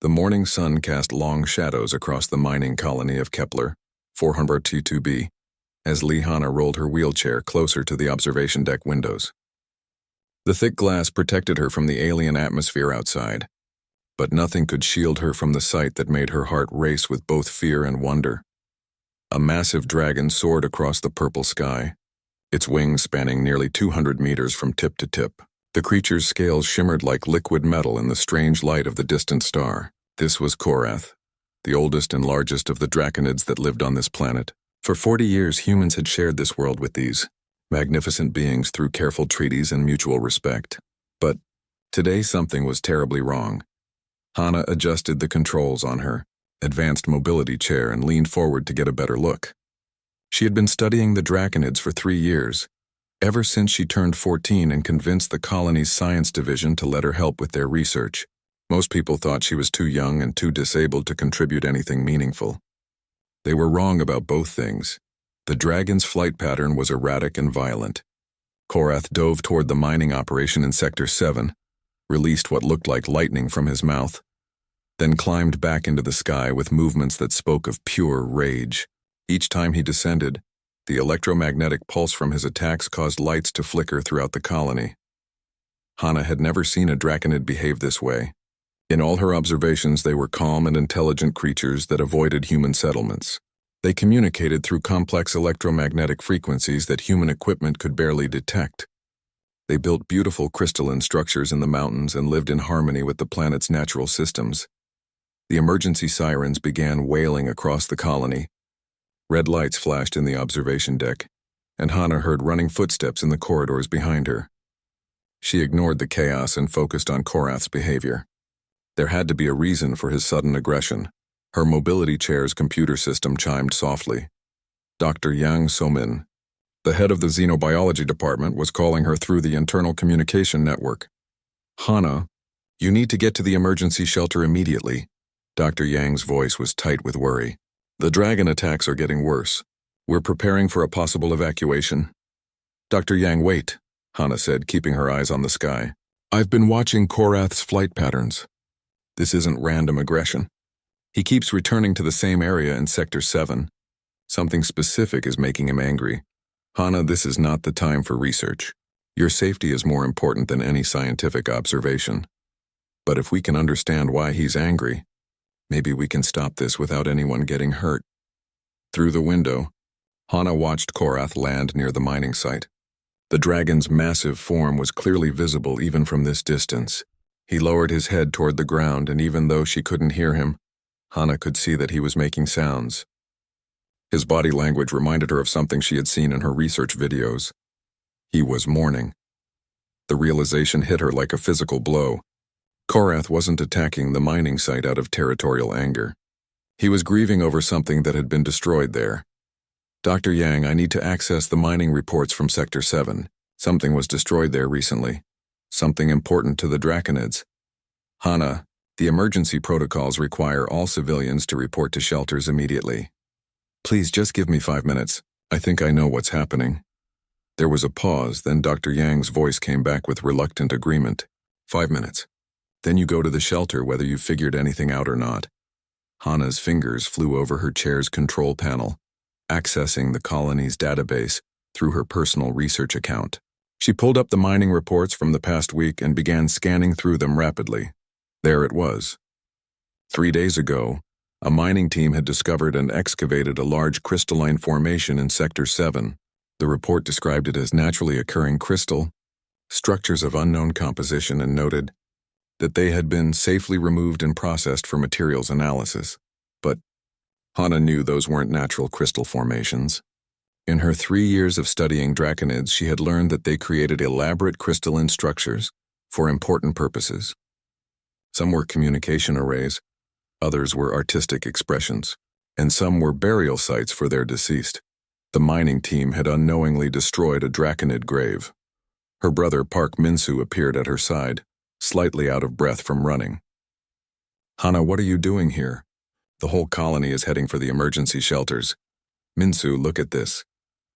The morning sun cast long shadows across the mining colony of Kepler, 422b, as Lehana rolled her wheelchair closer to the observation deck windows. The thick glass protected her from the alien atmosphere outside, but nothing could shield her from the sight that made her heart race with both fear and wonder. A massive dragon soared across the purple sky, its wings spanning nearly 200 meters from tip to tip. The creature's scales shimmered like liquid metal in the strange light of the distant star. This was Korath, the oldest and largest of the draconids that lived on this planet. For 40 years, humans had shared this world with these magnificent beings through careful treaties and mutual respect. But today something was terribly wrong. Hana adjusted the controls on her advanced mobility chair and leaned forward to get a better look. She had been studying the draconids for 3 years, ever since she turned 14 and convinced the colony's science division to let her help with their research. Most people thought she was too young and too disabled to contribute anything meaningful. They were wrong about both things. The dragon's flight pattern was erratic and violent. Korath dove toward the mining operation in Sector 7, released what looked like lightning from his mouth, then climbed back into the sky with movements that spoke of pure rage. Each time he descended, the electromagnetic pulse from his attacks caused lights to flicker throughout the colony. Hana had never seen a draconid behave this way. In all her observations, they were calm and intelligent creatures that avoided human settlements. They communicated through complex electromagnetic frequencies that human equipment could barely detect. They built beautiful crystalline structures in the mountains and lived in harmony with the planet's natural systems. The emergency sirens began wailing across the colony. Red lights flashed in the observation deck, and Hana heard running footsteps in the corridors behind her. She ignored the chaos and focused on Korath's behavior. There had to be a reason for his sudden aggression. Her mobility chair's computer system chimed softly. Dr. Yang So-min, the head of the xenobiology department, was calling her through the internal communication network. Hana, you need to get to the emergency shelter immediately. Dr. Yang's voice was tight with worry. The dragon attacks are getting worse. We're preparing for a possible evacuation. Dr. Yang, wait, Hana said, keeping her eyes on the sky. I've been watching Korath's flight patterns. This isn't random aggression. He keeps returning to the same area in Sector 7. Something specific is making him angry. Hana, this is not the time for research. Your safety is more important than any scientific observation. But if we can understand why he's angry, maybe we can stop this without anyone getting hurt. Through the window, Hana watched Korath land near the mining site. The dragon's massive form was clearly visible even from this distance. He lowered his head toward the ground, and even though she couldn't hear him, Hana could see that he was making sounds. His body language reminded her of something she had seen in her research videos. He was mourning. The realization hit her like a physical blow. Korath wasn't attacking the mining site out of territorial anger. He was grieving over something that had been destroyed there. Dr. Yang, I need to access the mining reports from Sector 7. Something was destroyed there recently. Something important to the draconids. Hana, the emergency protocols require all civilians to report to shelters immediately. Please just give me 5 minutes. I think I know what's happening. There was a pause, then Dr. Yang's voice came back with reluctant agreement. 5 minutes. Then you go to the shelter whether you've figured anything out or not. Hana's fingers flew over her chair's control panel, accessing the colony's database through her personal research account. She pulled up the mining reports from the past week and began scanning through them rapidly. There it was. 3 days ago, a mining team had discovered and excavated a large crystalline formation in Sector 7. The report described it as naturally occurring crystal, structures of unknown composition, and noted that they had been safely removed and processed for materials analysis. But Hana knew those weren't natural crystal formations. In her 3 years of studying draconids, she had learned that they created elaborate crystalline structures for important purposes. Some were communication arrays, others were artistic expressions, and some were burial sites for their deceased. The mining team had unknowingly destroyed a draconid grave. Her brother Park Minsu appeared at her side, slightly out of breath from running. Hana, what are you doing here? The whole colony is heading for the emergency shelters. Minsu, look at this.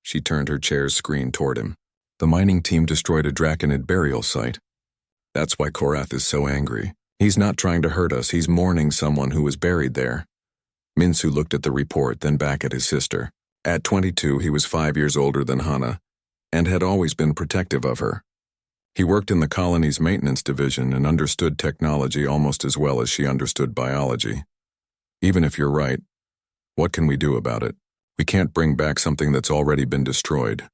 She turned her chair's screen toward him. The mining team destroyed a draconid burial site. That's why Korath is so angry. He's not trying to hurt us, he's mourning someone who was buried there. Minsu looked at the report, then back at his sister. At 22, he was 5 years older than Hana, and had always been protective of her. He worked in the colony's maintenance division and understood technology almost as well as she understood biology. Even if you're right, what can we do about it? We can't bring back something that's already been destroyed.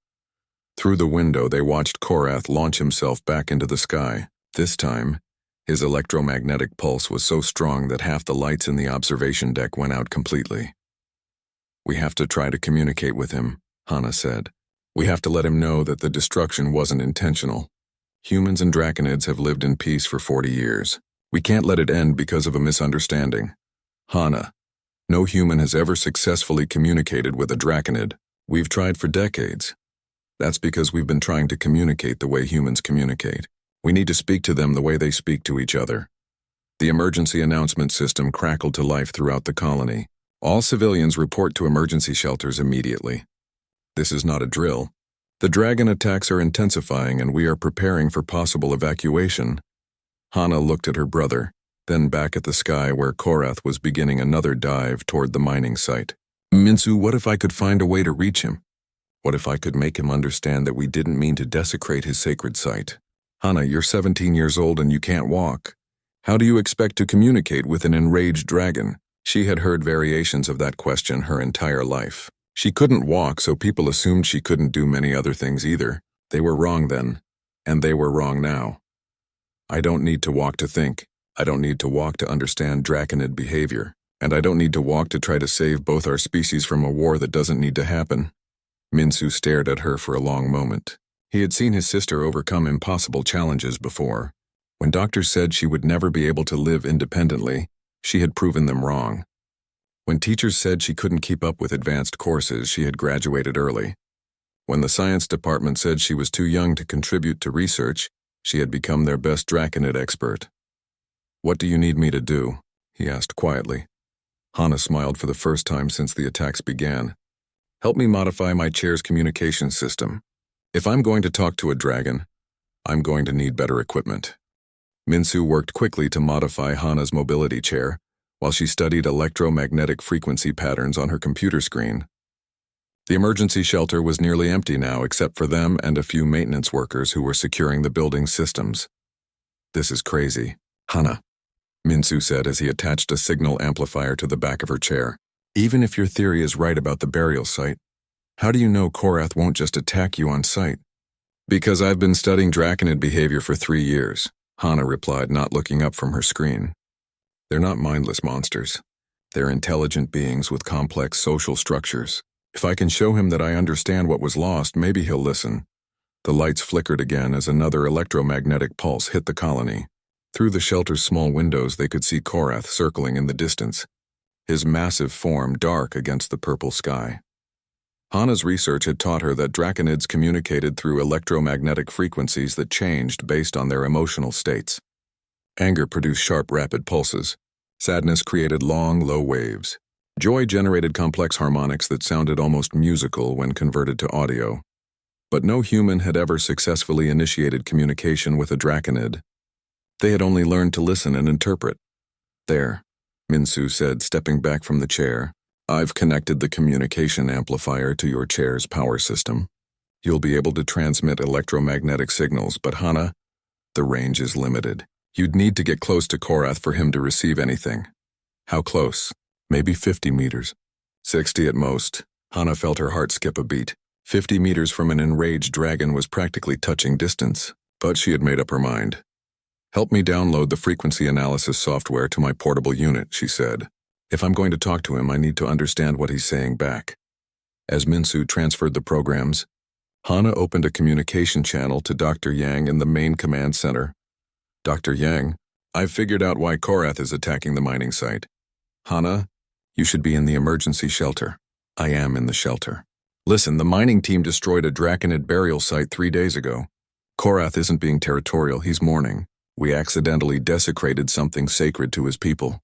Through the window, they watched Korath launch himself back into the sky. This time, his electromagnetic pulse was so strong that half the lights in the observation deck went out completely. We have to try to communicate with him, Hana said. We have to let him know that the destruction wasn't intentional. Humans and draconids have lived in peace for 40 years. We can't let it end because of a misunderstanding. Hana, no human has ever successfully communicated with a draconid. We've tried for decades. That's because we've been trying to communicate the way humans communicate. We need to speak to them the way they speak to each other. The emergency announcement system crackled to life throughout the colony. All civilians report to emergency shelters immediately. This is not a drill. The dragon attacks are intensifying and we are preparing for possible evacuation. Hana looked at her brother, then back at the sky where Korath was beginning another dive toward the mining site. Minsu, what if I could find a way to reach him? What if I could make him understand that we didn't mean to desecrate his sacred site? Hana, you're 17 years old and you can't walk. How do you expect to communicate with an enraged dragon? She had heard variations of that question her entire life. She couldn't walk, so people assumed she couldn't do many other things either. They were wrong then, and they were wrong now. I don't need to walk to think. I don't need to walk to understand draconid behavior. And I don't need to walk to try to save both our species from a war that doesn't need to happen. Minsu stared at her for a long moment. He had seen his sister overcome impossible challenges before. When doctors said she would never be able to live independently, she had proven them wrong. When teachers said she couldn't keep up with advanced courses, she had graduated early. When the science department said she was too young to contribute to research, she had become their best draconid expert. What do you need me to do? He asked quietly. Hana smiled for the first time since the attacks began. Help me modify my chair's communication system. If I'm going to talk to a dragon, I'm going to need better equipment. Minsu worked quickly to modify Hana's mobility chair, while she studied electromagnetic frequency patterns on her computer screen. The emergency shelter was nearly empty now except for them and a few maintenance workers who were securing the building's systems. This is crazy, Hana, Minsu said as he attached a signal amplifier to the back of her chair. Even if your theory is right about the burial site, how do you know Korath won't just attack you on sight? Because I've been studying draconid behavior for 3 years, Hana replied, not looking up from her screen. They're not mindless monsters. They're intelligent beings with complex social structures. If I can show him that I understand what was lost, maybe he'll listen. The lights flickered again as another electromagnetic pulse hit the colony. Through the shelter's small windows, they could see Korath circling in the distance, his massive form dark against the purple sky. Hana's research had taught her that draconids communicated through electromagnetic frequencies that changed based on their emotional states. Anger produced sharp, rapid pulses. Sadness created long, low waves. Joy generated complex harmonics that sounded almost musical when converted to audio. But no human had ever successfully initiated communication with a draconid. They had only learned to listen and interpret. There, Minsu said, stepping back from the chair. I've connected the communication amplifier to your chair's power system. You'll be able to transmit electromagnetic signals, but Hana, the range is limited. You'd need to get close to Korath for him to receive anything. How close? Maybe 50 meters. 60 at most. Hana felt her heart skip a beat. 50 meters from an enraged dragon was practically touching distance, but she had made up her mind. Help me download the frequency analysis software to my portable unit, she said. If I'm going to talk to him, I need to understand what he's saying back. As Minsu transferred the programs, Hana opened a communication channel to Dr. Yang in the main command center. Dr. Yang, I've figured out why Korath is attacking the mining site. Hana, you should be in the emergency shelter. I am in the shelter. Listen, the mining team destroyed a draconid burial site 3 days ago. Korath isn't being territorial, he's mourning. We accidentally desecrated something sacred to his people.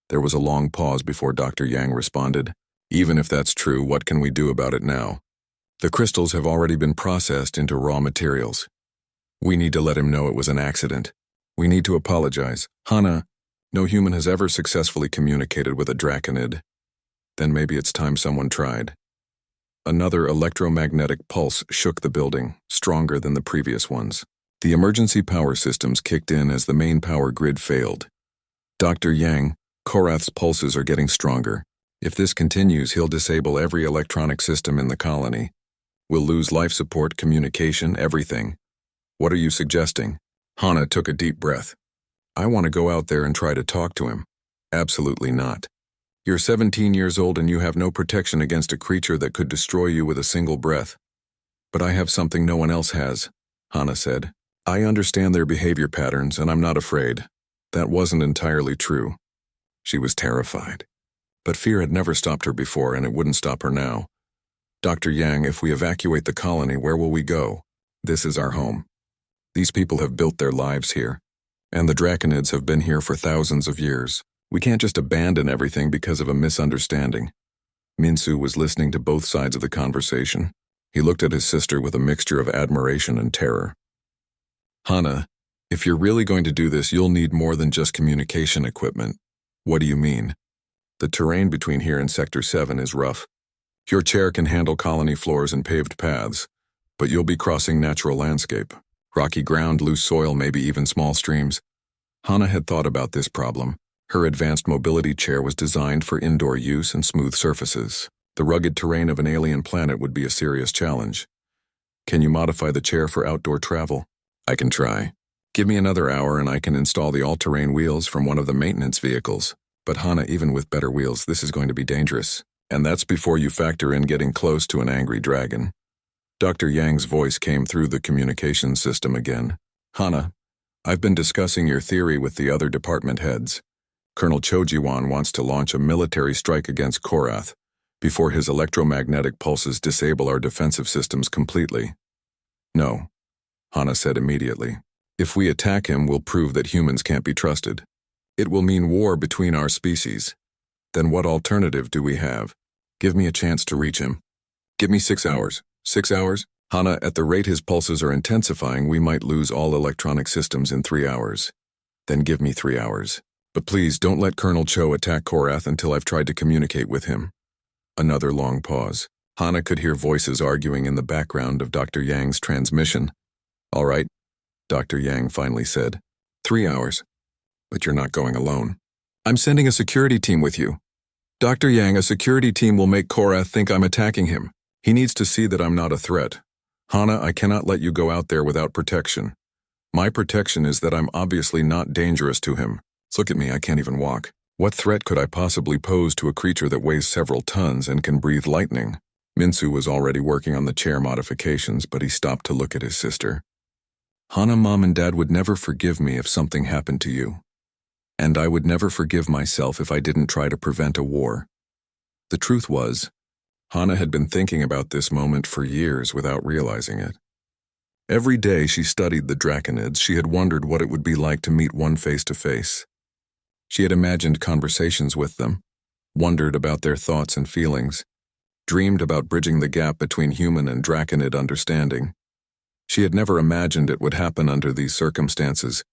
There was a long pause before Dr. Yang responded. Even if that's true, what can we do about it now? The crystals have already been processed into raw materials. We need to let him know it was an accident. We need to apologize. Hana, no human has ever successfully communicated with a draconid. Then maybe it's time someone tried. Another electromagnetic pulse shook the building, stronger than the previous ones. The emergency power systems kicked in as the main power grid failed. Dr. Yang, Korath's pulses are getting stronger. If this continues, he'll disable every electronic system in the colony. We'll lose life support, communication, everything. What are you suggesting? Hana took a deep breath. I want to go out there and try to talk to him. Absolutely not. You're 17 years old and you have no protection against a creature that could destroy you with a single breath. But I have something no one else has, Hana said. I understand their behavior patterns and I'm not afraid. That wasn't entirely true. She was terrified. But fear had never stopped her before and it wouldn't stop her now. Dr. Yang, if we evacuate the colony, where will we go? This is our home. These people have built their lives here. And the draconids have been here for thousands of years. We can't just abandon everything because of a misunderstanding. Minsu was listening to both sides of the conversation. He looked at his sister with a mixture of admiration and terror. Hana, if you're really going to do this, you'll need more than just communication equipment. What do you mean? The terrain between here and Sector 7 is rough. Your chair can handle colony floors and paved paths, but you'll be crossing natural landscape. Rocky ground, loose soil, maybe even small streams. Hana had thought about this problem. Her advanced mobility chair was designed for indoor use and smooth surfaces. The rugged terrain of an alien planet would be a serious challenge. Can you modify the chair for outdoor travel? I can try. Give me another hour and I can install the all-terrain wheels from one of the maintenance vehicles. But Hana, even with better wheels, this is going to be dangerous. And that's before you factor in getting close to an angry dragon. Dr. Yang's voice came through the communication system again. Hana, I've been discussing your theory with the other department heads. Colonel Chojiwan wants to launch a military strike against Korath before his electromagnetic pulses disable our defensive systems completely. No, Hana said immediately. If we attack him, we'll prove that humans can't be trusted. It will mean war between our species. Then what alternative do we have? Give me a chance to reach him. Give me 6 hours. 6 hours? Hana, at the rate his pulses are intensifying, we might lose all electronic systems in 3 hours. Then give me 3 hours. But please don't let Colonel Cho attack Korath until I've tried to communicate with him. Another long pause. Hana could hear voices arguing in the background of Dr. Yang's transmission. All right, Dr. Yang finally said. 3 hours. But you're not going alone. I'm sending a security team with you. Dr. Yang, a security team will make Korath think I'm attacking him. He needs to see that I'm not a threat. Hana, I cannot let you go out there without protection. My protection is that I'm obviously not dangerous to him. Look at me, I can't even walk. What threat could I possibly pose to a creature that weighs several tons and can breathe lightning? Minsu was already working on the chair modifications, but he stopped to look at his sister. Hana, Mom and Dad would never forgive me if something happened to you. And I would never forgive myself if I didn't try to prevent a war. The truth was, Hana had been thinking about this moment for years without realizing it. Every day she studied the draconids, she had wondered what it would be like to meet one face to face. She had imagined conversations with them, wondered about their thoughts and feelings, dreamed about bridging the gap between human and draconid understanding. She had never imagined it would happen under these circumstances,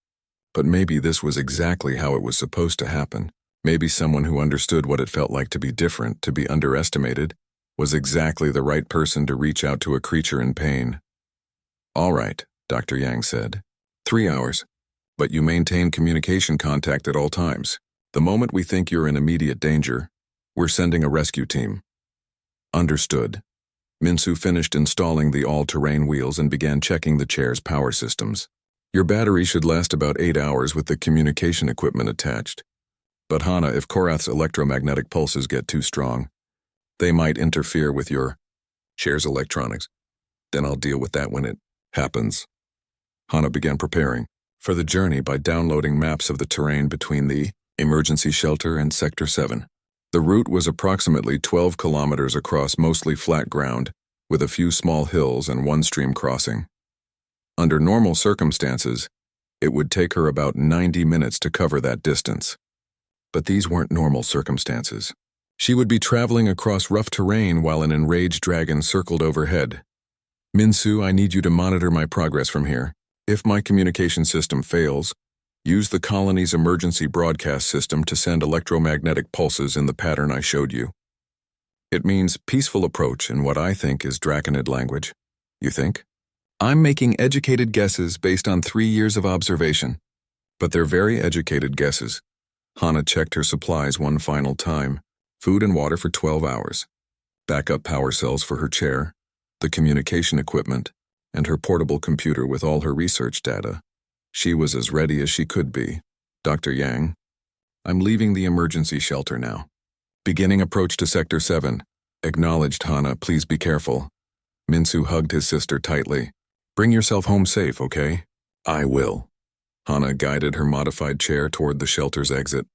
but maybe this was exactly how it was supposed to happen. Maybe someone who understood what it felt like to be different, to be underestimated, was exactly the right person to reach out to a creature in pain. All right, Dr. Yang said. 3 hours. But you maintain communication contact at all times. The moment we think you're in immediate danger, we're sending a rescue team. Understood. Minsu finished installing the all-terrain wheels and began checking the chair's power systems. Your battery should last about 8 hours with the communication equipment attached. But Hana, if Korath's electromagnetic pulses get too strong, they might interfere with your chair's electronics. Then I'll deal with that when it happens. Hana began preparing for the journey by downloading maps of the terrain between the emergency shelter and Sector 7. The route was approximately 12 kilometers across mostly flat ground, with a few small hills and one stream crossing. Under normal circumstances, it would take her about 90 minutes to cover that distance. But these weren't normal circumstances. She would be traveling across rough terrain while an enraged dragon circled overhead. Minsu, I need you to monitor my progress from here. If my communication system fails, Use the colony's emergency broadcast system to send electromagnetic pulses in the pattern I showed you. It means peaceful approach in what I think is Draconid language. You think? I'm making educated guesses based on 3 years of observation. But they're very educated guesses. Hana checked her supplies one final time. Food and water for 12 hours. Backup power cells for her chair, the communication equipment, and her portable computer with all her research data. She was as ready as she could be. Dr. Yang, I'm leaving the emergency shelter now. Beginning approach to Sector 7. Acknowledged, Hana, please be careful. Minsu hugged his sister tightly. Bring yourself home safe, okay? I will. Hana guided her modified chair toward the shelter's exit.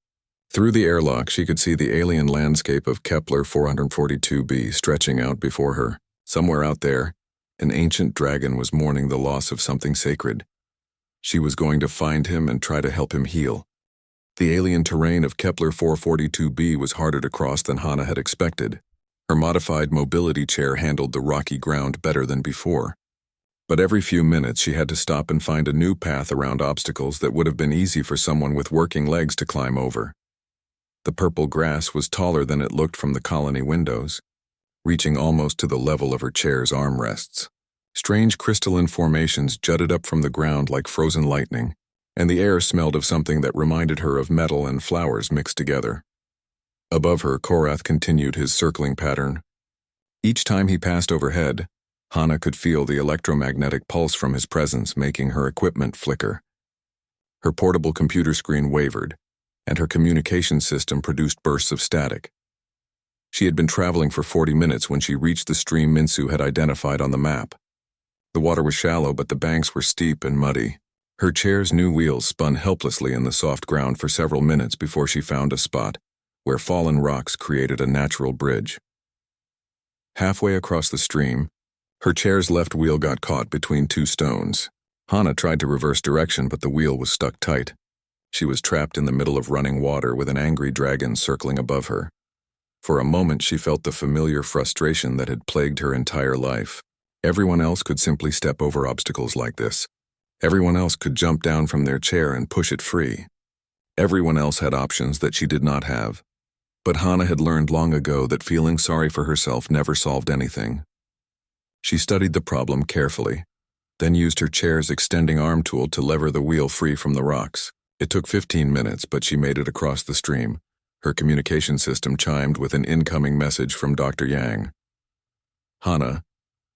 Through the airlock, she could see the alien landscape of Kepler 442b stretching out before her. Somewhere out there, an ancient dragon was mourning the loss of something sacred. She was going to find him and try to help him heal. The alien terrain of Kepler 442b was harder to cross than Hana had expected. Her modified mobility chair handled the rocky ground better than before. But every few minutes she had to stop and find a new path around obstacles that would have been easy for someone with working legs to climb over. The purple grass was taller than it looked from the colony windows, reaching almost to the level of her chair's armrests. Strange crystalline formations jutted up from the ground like frozen lightning, and the air smelled of something that reminded her of metal and flowers mixed together. Above her, Korath continued his circling pattern. Each time he passed overhead, Hana could feel the electromagnetic pulse from his presence making her equipment flicker. Her portable computer screen wavered, and her communication system produced bursts of static. She had been traveling for 40 minutes when she reached the stream Minsu had identified on the map. The water was shallow, but the banks were steep and muddy. Her chair's new wheels spun helplessly in the soft ground for several minutes before she found a spot where fallen rocks created a natural bridge. Halfway across the stream, her chair's left wheel got caught between two stones. Hana tried to reverse direction, but the wheel was stuck tight. She was trapped in the middle of running water with an angry dragon circling above her. For a moment, she felt the familiar frustration that had plagued her entire life. Everyone else could simply step over obstacles like this. Everyone else could jump down from their chair and push it free. Everyone else had options that she did not have. But Hana had learned long ago that feeling sorry for herself never solved anything. She studied the problem carefully, then used her chair's extending arm tool to lever the wheel free from the rocks. It took 15 minutes, but she made it across the stream. Her communication system chimed with an incoming message from Dr. Yang. Hana,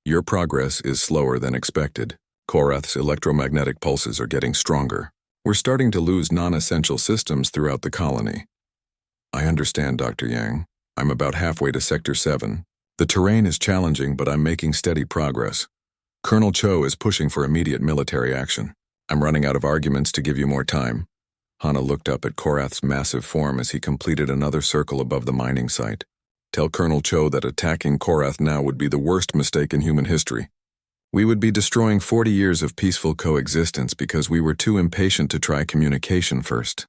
your progress is slower than expected. Korath's electromagnetic pulses are getting stronger. We're starting to lose non-essential systems throughout the colony. I understand, Dr. Yang. I'm about halfway to Sector 7. The terrain is challenging, but I'm making steady progress. Colonel Cho is pushing for immediate military action. I'm running out of arguments to give you more time. Hana looked up at Korath's massive form as he completed another circle above the mining site. Tell Colonel Cho that attacking Korath now would be the worst mistake in human history. We would be destroying 40 years of peaceful coexistence because we were too impatient to try communication first.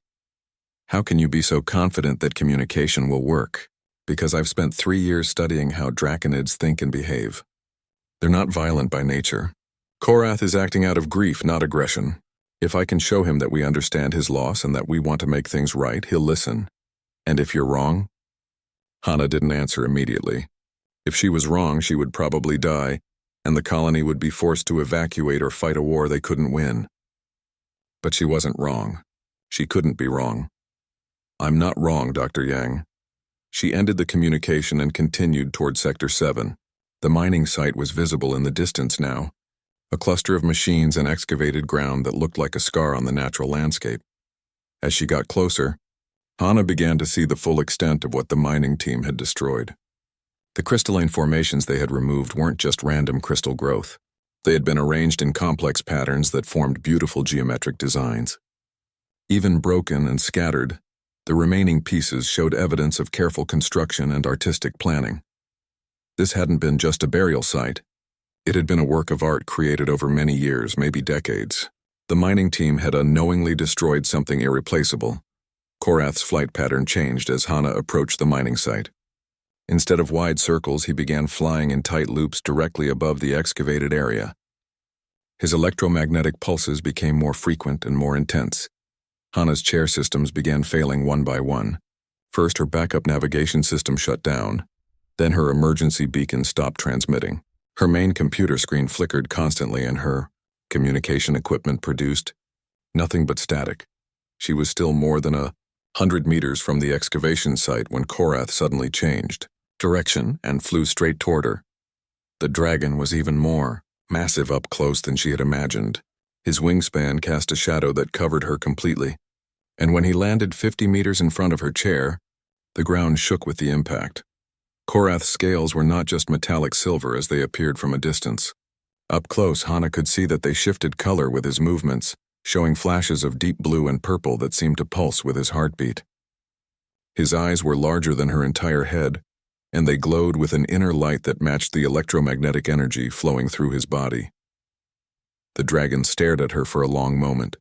How can you be so confident that communication will work? Because I've spent 3 years studying how Draconids think and behave. They're not violent by nature. Korath is acting out of grief, not aggression. If I can show him that we understand his loss and that we want to make things right, he'll listen. And if you're wrong? Hana didn't answer immediately. If she was wrong, she would probably die, and the colony would be forced to evacuate or fight a war they couldn't win. But she wasn't wrong. She couldn't be wrong. I'm not wrong, Dr. Yang. She ended the communication and continued toward Sector 7. The mining site was visible in the distance now, a cluster of machines and excavated ground that looked like a scar on the natural landscape. As she got closer, Hana began to see the full extent of what the mining team had destroyed. The crystalline formations they had removed weren't just random crystal growth. They had been arranged in complex patterns that formed beautiful geometric designs. Even broken and scattered, the remaining pieces showed evidence of careful construction and artistic planning. This hadn't been just a burial site. It had been a work of art created over many years, maybe decades. The mining team had unknowingly destroyed something irreplaceable. Korath's flight pattern changed as Hana approached the mining site. Instead of wide circles, he began flying in tight loops directly above the excavated area. His electromagnetic pulses became more frequent and more intense. Hana's chair systems began failing one by one. First, her backup navigation system shut down. Then her emergency beacon stopped transmitting. Her main computer screen flickered constantly and her communication equipment produced nothing but static. She was still more than 100 meters from the excavation site when Korath suddenly changed direction and flew straight toward her. The dragon was even more massive up close than she had imagined. His wingspan cast a shadow that covered her completely, and when he landed 50 meters in front of her chair, the ground shook with the impact. Korath's scales were not just metallic silver as they appeared from a distance. Up close, Hana could see that they shifted color with his movements, showing flashes of deep blue and purple that seemed to pulse with his heartbeat. His eyes were larger than her entire head, and they glowed with an inner light that matched the electromagnetic energy flowing through his body. The dragon stared at her for a long moment,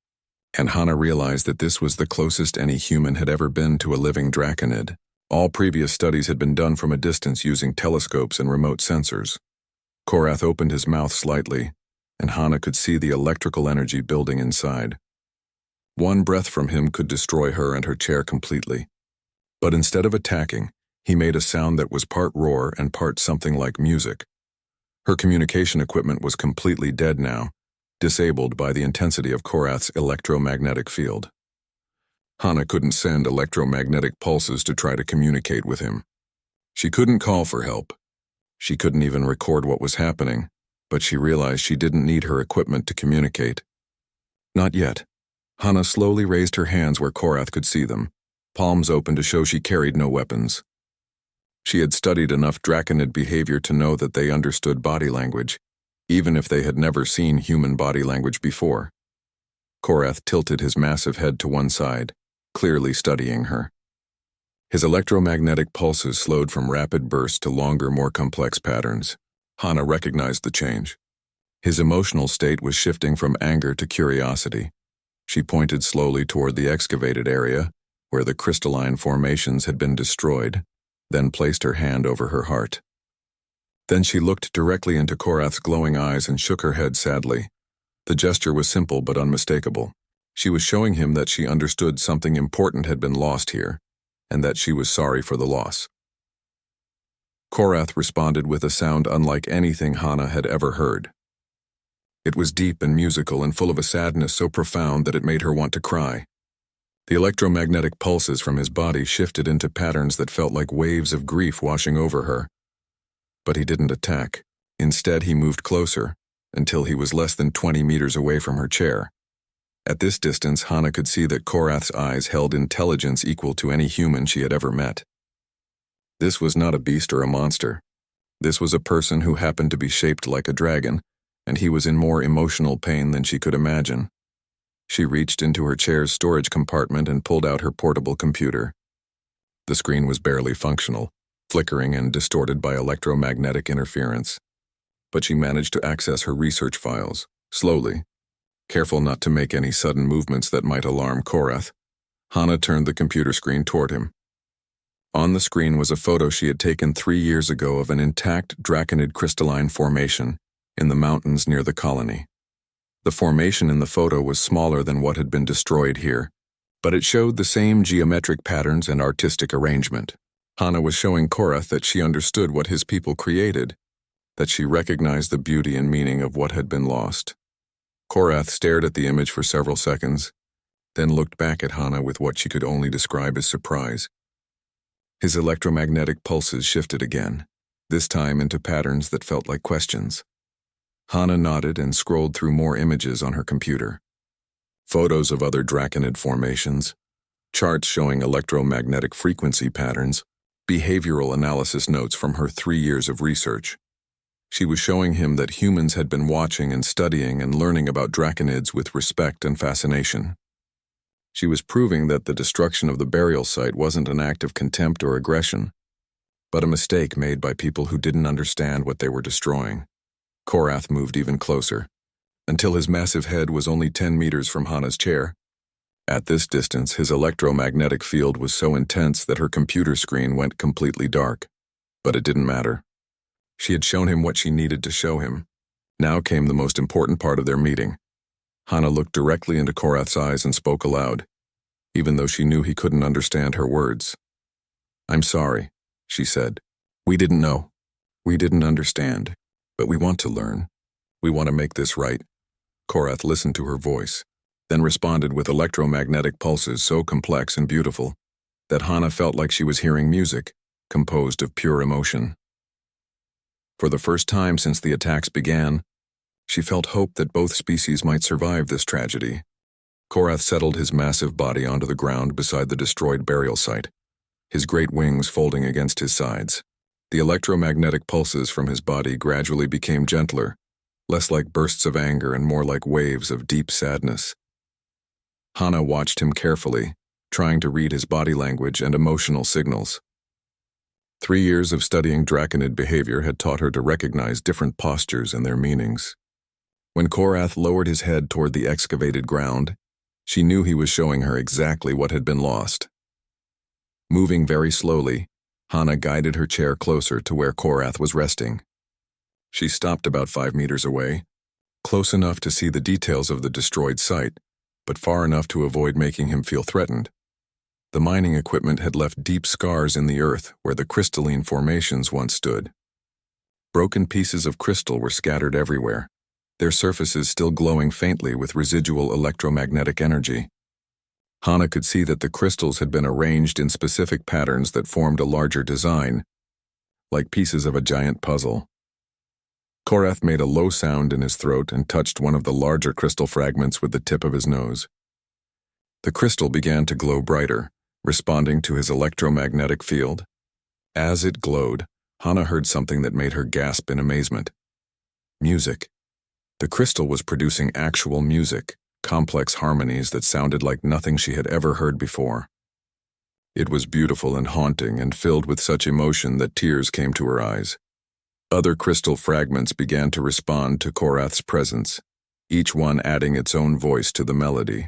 and Hana realized that this was the closest any human had ever been to a living draconid. All previous studies had been done from a distance using telescopes and remote sensors. Korath opened his mouth slightly, and Hana could see the electrical energy building inside. One breath from him could destroy her and her chair completely. But instead of attacking, he made a sound that was part roar and part something like music. Her communication equipment was completely dead now, disabled by the intensity of Korath's electromagnetic field. Hana couldn't send electromagnetic pulses to try to communicate with him. She couldn't call for help. She couldn't even record what was happening, but she realized she didn't need her equipment to communicate. Not yet. Hana slowly raised her hands where Korath could see them, palms open to show she carried no weapons. She had studied enough draconid behavior to know that they understood body language, even if they had never seen human body language before. Korath tilted his massive head to one side, clearly studying her. His electromagnetic pulses slowed from rapid bursts to longer, more complex patterns. Hana recognized the change. His emotional state was shifting from anger to curiosity. She pointed slowly toward the excavated area, where the crystalline formations had been destroyed, then placed her hand over her heart. Then she looked directly into Korath's glowing eyes and shook her head sadly. The gesture was simple but unmistakable. She was showing him that she understood something important had been lost here, and that she was sorry for the loss. Korath responded with a sound unlike anything Hana had ever heard. It was deep and musical and full of a sadness so profound that it made her want to cry. The electromagnetic pulses from his body shifted into patterns that felt like waves of grief washing over her. But he didn't attack. Instead, he moved closer, until he was less than 20 meters away from her chair. At this distance, Hana could see that Korath's eyes held intelligence equal to any human she had ever met. This was not a beast or a monster. This was a person who happened to be shaped like a dragon, and he was in more emotional pain than she could imagine. She reached into her chair's storage compartment and pulled out her portable computer. The screen was barely functional, flickering and distorted by electromagnetic interference. But she managed to access her research files, slowly. Careful not to make any sudden movements that might alarm Korath, Hana turned the computer screen toward him. On the screen was a photo she had taken 3 years ago of an intact draconid crystalline formation in the mountains near the colony. The formation in the photo was smaller than what had been destroyed here, but it showed the same geometric patterns and artistic arrangement. Hana was showing Korath that she understood what his people created, that she recognized the beauty and meaning of what had been lost. Korath stared at the image for several seconds, then looked back at Hana with what she could only describe as surprise. His electromagnetic pulses shifted again, this time into patterns that felt like questions. Hana nodded and scrolled through more images on her computer. Photos of other draconid formations, charts showing electromagnetic frequency patterns, behavioral analysis notes from her 3 years of research. She was showing him that humans had been watching and studying and learning about draconids with respect and fascination. She was proving that the destruction of the burial site wasn't an act of contempt or aggression, but a mistake made by people who didn't understand what they were destroying. Korath moved even closer, until his massive head was only 10 meters from Hana's chair. At this distance, his electromagnetic field was so intense that her computer screen went completely dark. But it didn't matter. She had shown him what she needed to show him. Now came the most important part of their meeting. Hana looked directly into Korath's eyes and spoke aloud. even though she knew he couldn't understand her words. "I'm sorry," she said. "We didn't know. We didn't understand. But we want to learn. We want to make this right." Korath listened to her voice, then responded with electromagnetic pulses so complex and beautiful that Hana felt like she was hearing music, composed of pure emotion. For the first time since the attacks began, she felt hope that both species might survive this tragedy. Korath settled his massive body onto the ground beside the destroyed burial site, his great wings folding against his sides. The electromagnetic pulses from his body gradually became gentler, less like bursts of anger and more like waves of deep sadness. Hana watched him carefully, trying to read his body language and emotional signals. 3 years of studying draconid behavior had taught her to recognize different postures and their meanings. When Korath lowered his head toward the excavated ground, she knew he was showing her exactly what had been lost. Moving very slowly, Hana guided her chair closer to where Korath was resting. She stopped about 5 meters away, close enough to see the details of the destroyed site, but far enough to avoid making him feel threatened. The mining equipment had left deep scars in the earth where the crystalline formations once stood. Broken pieces of crystal were scattered everywhere, their surfaces still glowing faintly with residual electromagnetic energy. Hana could see that the crystals had been arranged in specific patterns that formed a larger design, like pieces of a giant puzzle. Korath made a low sound in his throat and touched one of the larger crystal fragments with the tip of his nose. The crystal began to glow brighter, responding to his electromagnetic field. As it glowed, Hana heard something that made her gasp in amazement. Music. The crystal was producing actual music, complex harmonies that sounded like nothing she had ever heard before. It was beautiful and haunting and filled with such emotion that tears came to her eyes. Other crystal fragments began to respond to Korath's presence, each one adding its own voice to the melody.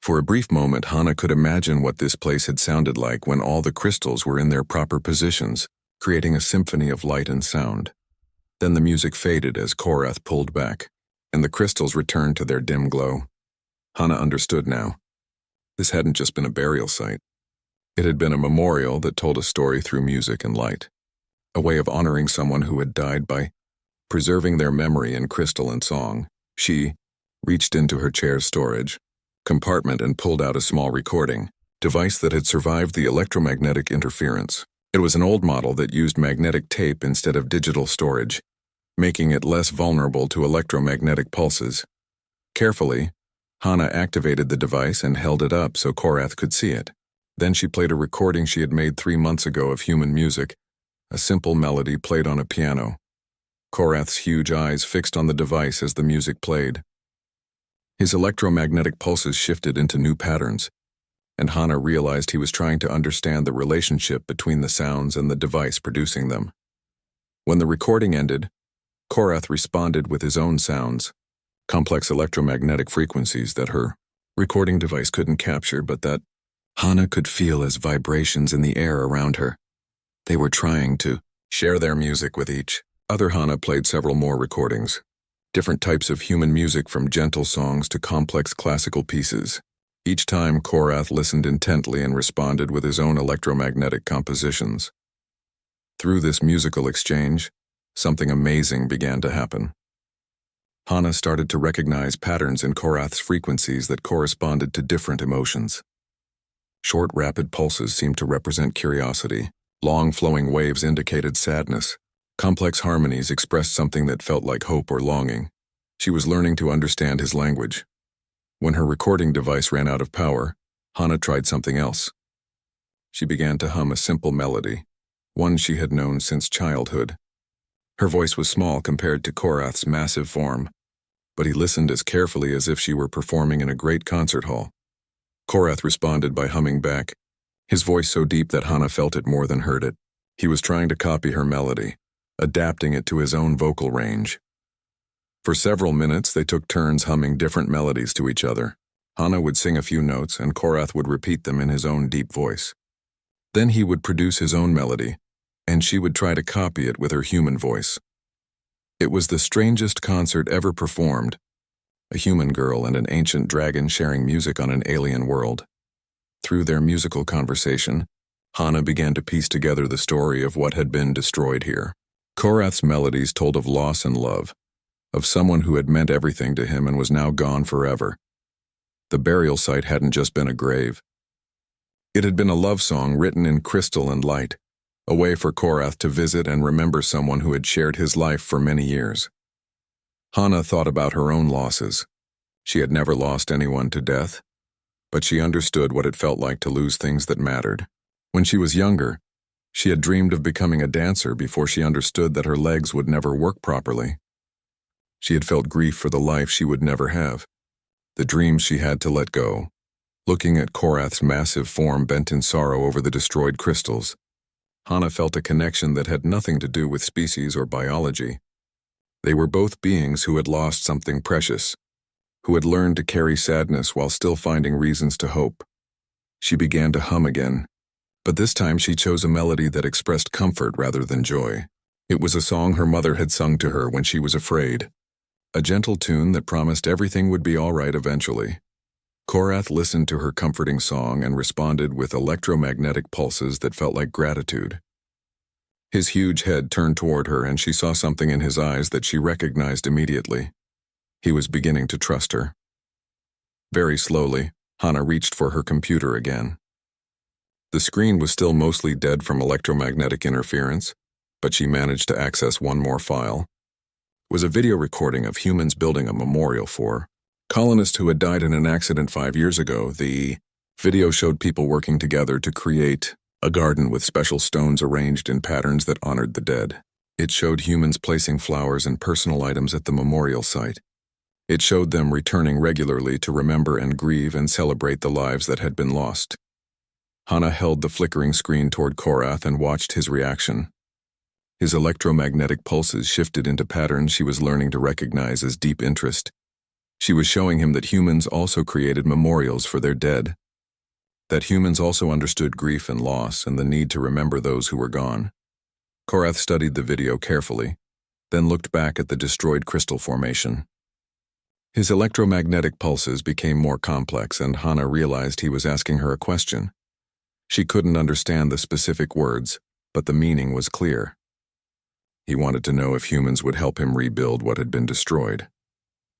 For a brief moment, Hana could imagine what this place had sounded like when all the crystals were in their proper positions, creating a symphony of light and sound. Then the music faded as Korath pulled back, and the crystals returned to their dim glow. Hana understood now. This hadn't just been a burial site. It had been a memorial that told a story through music and light, a way of honoring someone who had died by preserving their memory in crystal and song. She reached into her chair's storage compartment and pulled out a small recording device that had survived the electromagnetic interference. It was an old model that used magnetic tape instead of digital storage, making it less vulnerable to electromagnetic pulses. Carefully, Hana activated the device and held it up so Korath could see it. Then she played a recording she had made 3 months ago of human music, a simple melody played on a piano. Korath's huge eyes fixed on the device as the music played. His electromagnetic pulses shifted into new patterns, and Hana realized he was trying to understand the relationship between the sounds and the device producing them. When the recording ended, Korath responded with his own sounds, complex electromagnetic frequencies that her recording device couldn't capture, but that Hana could feel as vibrations in the air around her. They were trying to share their music with each other. Hana played several more recordings, different types of human music from gentle songs to complex classical pieces. Each time Korath listened intently and responded with his own electromagnetic compositions. Through this musical exchange, something amazing began to happen. Hana started to recognize patterns in Korath's frequencies that corresponded to different emotions. Short, rapid pulses seemed to represent curiosity. Long, flowing waves indicated sadness. Complex harmonies expressed something that felt like hope or longing. She was learning to understand his language. When her recording device ran out of power, Hana tried something else. She began to hum a simple melody, one she had known since childhood. Her voice was small compared to Korath's massive form, but he listened as carefully as if she were performing in a great concert hall. Korath responded by humming back, his voice so deep that Hana felt it more than heard it. He was trying to copy her melody, adapting it to his own vocal range. For several minutes, they took turns humming different melodies to each other. Hana would sing a few notes, and Korath would repeat them in his own deep voice. Then he would produce his own melody, and she would try to copy it with her human voice. It was the strangest concert ever performed, a human girl and an ancient dragon sharing music on an alien world. Through their musical conversation, Hana began to piece together the story of what had been destroyed here. Korath's melodies told of loss and love, of someone who had meant everything to him and was now gone forever. The burial site hadn't just been a grave. It had been a love song written in crystal and light, a way for Korath to visit and remember someone who had shared his life for many years. Hana thought about her own losses. She had never lost anyone to death, but she understood what it felt like to lose things that mattered. When she was younger, she had dreamed of becoming a dancer before she understood that her legs would never work properly. She had felt grief for the life she would never have, the dreams she had to let go. Looking at Korath's massive form bent in sorrow over the destroyed crystals, Hana felt a connection that had nothing to do with species or biology. They were both beings who had lost something precious, who had learned to carry sadness while still finding reasons to hope. She began to hum again, but this time she chose a melody that expressed comfort rather than joy. It was a song her mother had sung to her when she was afraid, a gentle tune that promised everything would be all right eventually. Korath listened to her comforting song and responded with electromagnetic pulses that felt like gratitude. His huge head turned toward her and she saw something in his eyes that she recognized immediately. He was beginning to trust her. Very slowly, Hana reached for her computer again. The screen was still mostly dead from electromagnetic interference, but she managed to access one more file. It was a video recording of humans building a memorial for colonists who had died in an accident 5 years ago. The video showed people working together to create a garden with special stones arranged in patterns that honored the dead. It showed humans placing flowers and personal items at the memorial site. It showed them returning regularly to remember and grieve and celebrate the lives that had been lost. Hana held the flickering screen toward Korath and watched his reaction. His electromagnetic pulses shifted into patterns she was learning to recognize as deep interest. She was showing him that humans also created memorials for their dead, that humans also understood grief and loss and the need to remember those who were gone. Korath studied the video carefully, then looked back at the destroyed crystal formation. His electromagnetic pulses became more complex and Hana realized he was asking her a question. She couldn't understand the specific words, but the meaning was clear. He wanted to know if humans would help him rebuild what had been destroyed.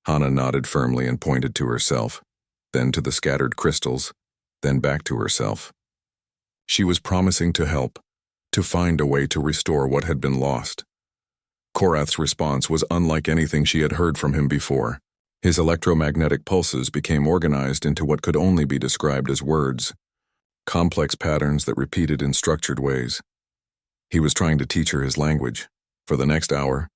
Hana nodded firmly and pointed to herself, then to the scattered crystals, then back to herself. She was promising to help, to find a way to restore what had been lost. Korath's response was unlike anything she had heard from him before. His electromagnetic pulses became organized into what could only be described as words, complex patterns that repeated in structured ways. He was trying to teach her his language. For the next hour,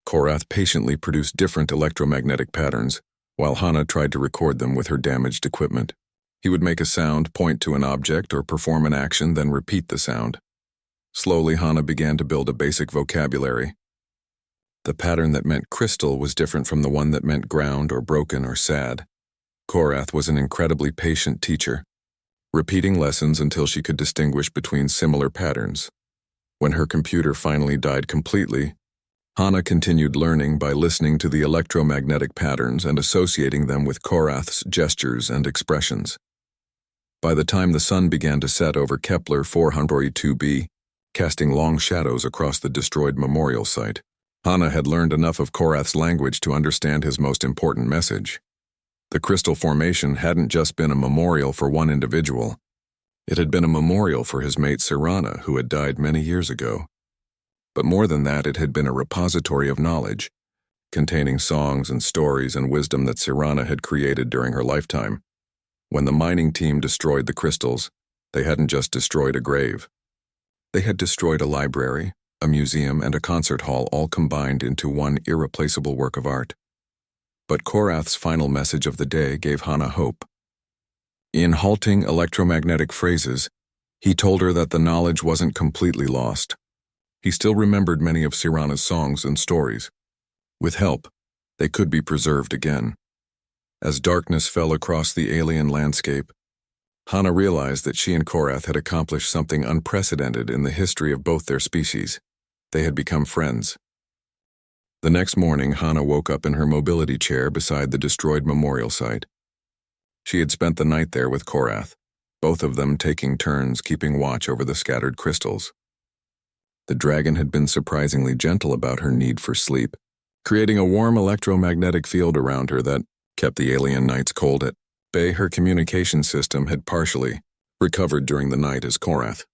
Korath patiently produced different electromagnetic patterns, while Hana tried to record them with her damaged equipment. He would make a sound, point to an object, or perform an action, then repeat the sound. Slowly, Hana began to build a basic vocabulary. The pattern that meant crystal was different from the one that meant ground or broken or sad. Korath was an incredibly patient teacher, repeating lessons until she could distinguish between similar patterns. When her computer finally died completely, Hana continued learning by listening to the electromagnetic patterns and associating them with Korath's gestures and expressions. By the time the sun began to set over Kepler 442b, casting long shadows across the destroyed memorial site, Hana had learned enough of Korath's language to understand his most important message. The crystal formation hadn't just been a memorial for one individual. It had been a memorial for his mate Sirana, who had died many years ago. But more than that, it had been a repository of knowledge, containing songs and stories and wisdom that Sirana had created during her lifetime. When the mining team destroyed the crystals, they hadn't just destroyed a grave. They had destroyed a library, a museum, and a concert hall all combined into one irreplaceable work of art. But Korath's final message of the day gave Hana hope. In halting electromagnetic phrases, he told her that the knowledge wasn't completely lost. He still remembered many of Sirana's songs and stories. With help, they could be preserved again. As darkness fell across the alien landscape, Hana realized that she and Korath had accomplished something unprecedented in the history of both their species. They had become friends. The next morning, Hana woke up in her mobility chair beside the destroyed memorial site. She had spent the night there with Korath, both of them taking turns keeping watch over the scattered crystals. The dragon had been surprisingly gentle about her need for sleep, creating a warm electromagnetic field around her that kept the alien nights cold at bay. Her communication system had partially recovered during the night as Korath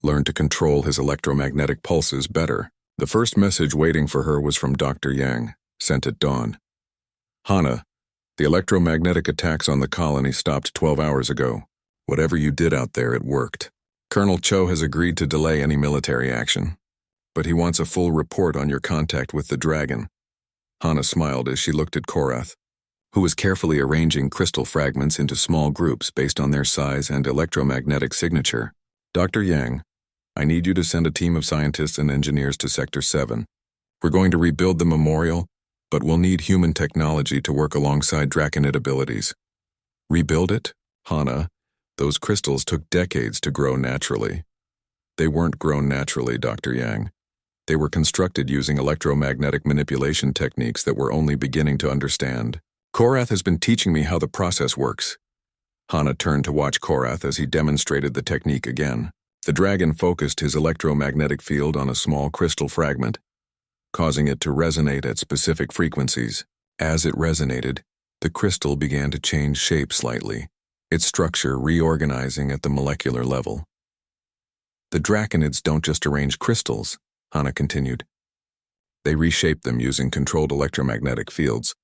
learned to control his electromagnetic pulses better. The first message waiting for her was from Dr. Yang, sent at dawn. Hana, the electromagnetic attacks on the colony stopped 12 hours ago. Whatever you did out there, it worked. Colonel Cho has agreed to delay any military action, but he wants a full report on your contact with the dragon. Hana smiled as she looked at Korath, who was carefully arranging crystal fragments into small groups based on their size and electromagnetic signature. Dr. Yang, I need you to send a team of scientists and engineers to Sector 7. We're going to rebuild the memorial, but we'll need human technology to work alongside Draconid abilities. Rebuild it? Hana, those crystals took decades to grow naturally. They weren't grown naturally, Dr. Yang. They were constructed using electromagnetic manipulation techniques that we're only beginning to understand. Korath has been teaching me how the process works. Hana turned to watch Korath as he demonstrated the technique again. The dragon focused his electromagnetic field on a small crystal fragment, causing it to resonate at specific frequencies. As it resonated, the crystal began to change shape slightly, its structure reorganizing at the molecular level. The Draconids don't just arrange crystals, Hana continued. They reshape them using controlled electromagnetic fields.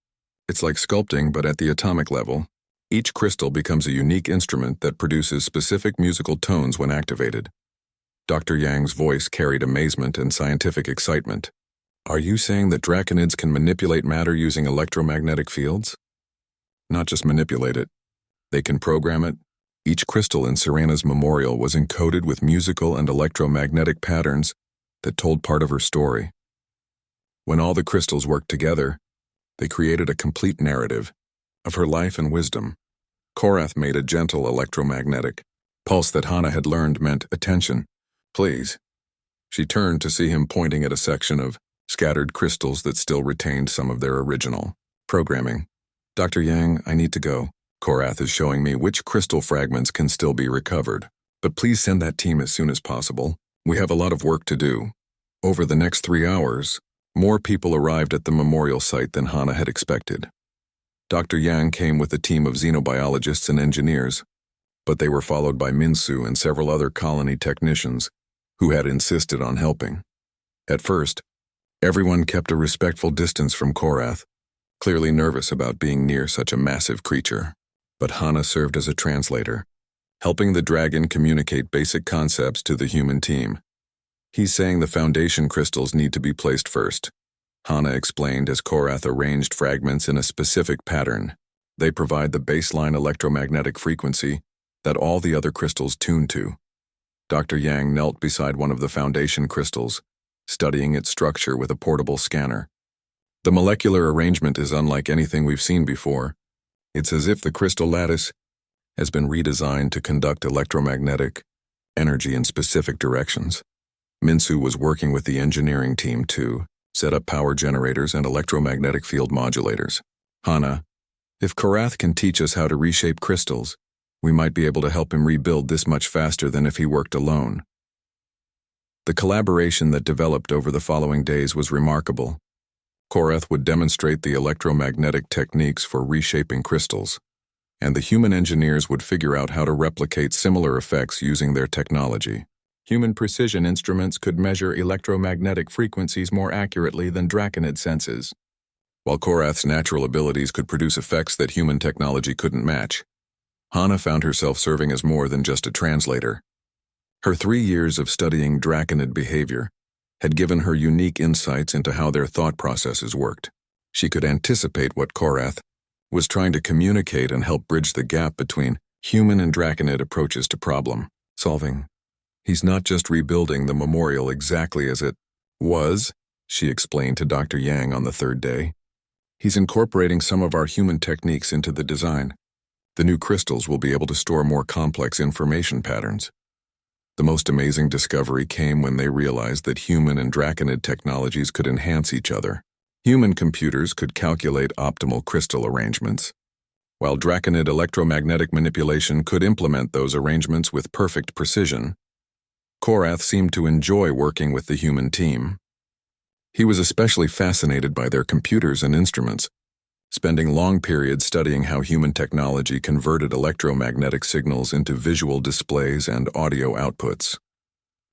It's like sculpting, but at the atomic level. Each crystal becomes a unique instrument that produces specific musical tones when activated. Dr. Yang's voice carried amazement and scientific excitement. Are you saying that Draconids can manipulate matter using electromagnetic fields? Not just manipulate it. They can program it. Each crystal in Serana's memorial was encoded with musical and electromagnetic patterns that told part of her story. When all the crystals worked together, they created a complete narrative of her life and wisdom. Korath made a gentle electromagnetic pulse that Hana had learned meant attention. Please. She turned to see him pointing at a section of scattered crystals that still retained some of their original programming. Dr. Yang, I need to go. Korath is showing me which crystal fragments can still be recovered. But please send that team as soon as possible. We have a lot of work to do. Over the next 3 hours, more people arrived at the memorial site than Hana had expected. Dr. Yang came with a team of xenobiologists and engineers, but they were followed by Minsu and several other colony technicians who had insisted on helping. At first, everyone kept a respectful distance from Korath, clearly nervous about being near such a massive creature. But Hana served as a translator, helping the dragon communicate basic concepts to the human team. He's saying the foundation crystals need to be placed first, Hana explained as Korath arranged fragments in a specific pattern. They provide the baseline electromagnetic frequency that all the other crystals tune to. Dr. Yang knelt beside one of the foundation crystals, studying its structure with a portable scanner. The molecular arrangement is unlike anything we've seen before. It's as if the crystal lattice has been redesigned to conduct electromagnetic energy in specific directions. Minsu was working with the engineering team to set up power generators and electromagnetic field modulators. Hana, if Korath can teach us how to reshape crystals, we might be able to help him rebuild this much faster than if he worked alone. The collaboration that developed over the following days was remarkable. Korath would demonstrate the electromagnetic techniques for reshaping crystals, and the human engineers would figure out how to replicate similar effects using their technology. Human precision instruments could measure electromagnetic frequencies more accurately than Draconid senses, while Korath's natural abilities could produce effects that human technology couldn't match. Hana found herself serving as more than just a translator. Her 3 years of studying Draconid behavior had given her unique insights into how their thought processes worked. She could anticipate what Korath was trying to communicate and help bridge the gap between human and Draconid approaches to problem solving. He's not just rebuilding the memorial exactly as it was, she explained to Dr. Yang on the 3rd day. He's incorporating some of our human techniques into the design. The new crystals will be able to store more complex information patterns. The most amazing discovery came when they realized that human and Draconid technologies could enhance each other. Human computers could calculate optimal crystal arrangements, While Draconid electromagnetic manipulation could implement those arrangements with perfect precision, Korath seemed to enjoy working with the human team. He was especially fascinated by their computers and instruments, spending long periods studying how human technology converted electromagnetic signals into visual displays and audio outputs.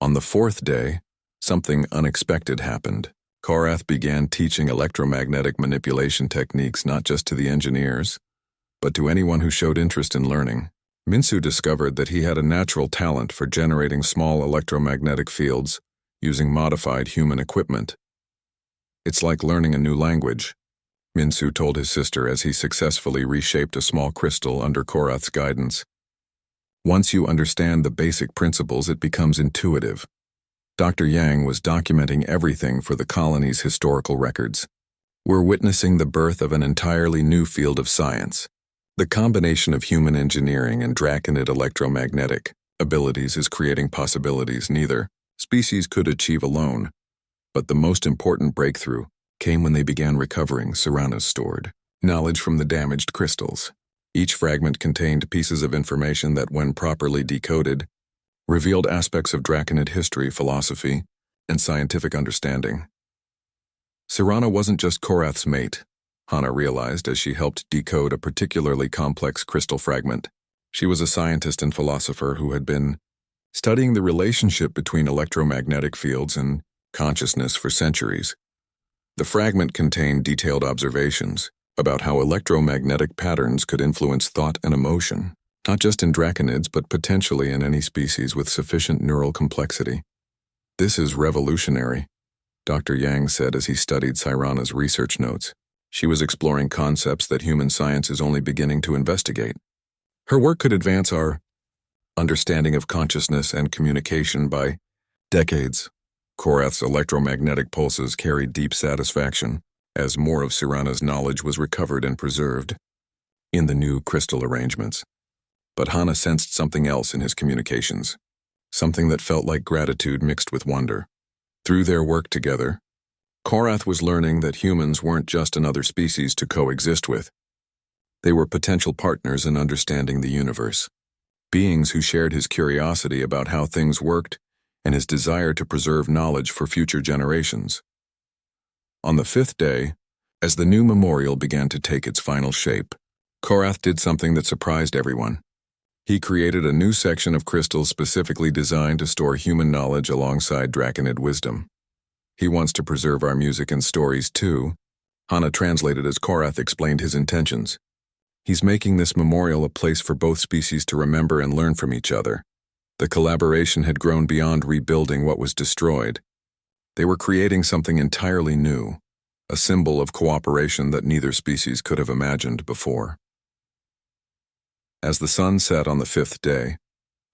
On the fourth day, something unexpected happened. Korath began teaching electromagnetic manipulation techniques not just to the engineers, but to anyone who showed interest in learning. Minsu discovered that he had a natural talent for generating small electromagnetic fields using modified human equipment. "It's like learning a new language," Minsu told his sister as he successfully reshaped a small crystal under Korath's guidance. "Once you understand the basic principles, it becomes intuitive." Dr. Yang was documenting everything for the colony's historical records. "We're witnessing the birth of an entirely new field of science. The combination of human engineering and Draconid electromagnetic abilities is creating possibilities neither species could achieve alone. But the most important breakthrough came when they began recovering Serana's stored knowledge from the damaged crystals. Each fragment contained pieces of information that, when properly decoded, revealed aspects of Draconid history, philosophy, and scientific understanding. Serana wasn't just Korath's mate, Hana realized as she helped decode a particularly complex crystal fragment. She was a scientist and philosopher who had been studying the relationship between electromagnetic fields and consciousness for centuries. The fragment contained detailed observations about how electromagnetic patterns could influence thought and emotion, not just in Draconids but potentially in any species with sufficient neural complexity. "This is revolutionary," Dr. Yang said as he studied Serana's research notes. She was exploring concepts that human science is only beginning to investigate. Her work could advance our understanding of consciousness and communication by decades. Korath's electromagnetic pulses carried deep satisfaction as more of Serana's knowledge was recovered and preserved in the new crystal arrangements. But Hana sensed something else in his communications, something that felt like gratitude mixed with wonder. Through their work together, Korath was learning that humans weren't just another species to coexist with. They were potential partners in understanding the universe, beings who shared his curiosity about how things worked and his desire to preserve knowledge for future generations. On the fifth day, as the new memorial began to take its final shape, Korath did something that surprised everyone. He created a new section of crystals specifically designed to store human knowledge alongside Draconid wisdom. "He wants to preserve our music and stories too," Hana translated as Korath explained his intentions. "He's making this memorial a place for both species to remember and learn from each other." The collaboration had grown beyond rebuilding what was destroyed. They were creating something entirely new, a symbol of cooperation that neither species could have imagined before. As the sun set on the fifth day,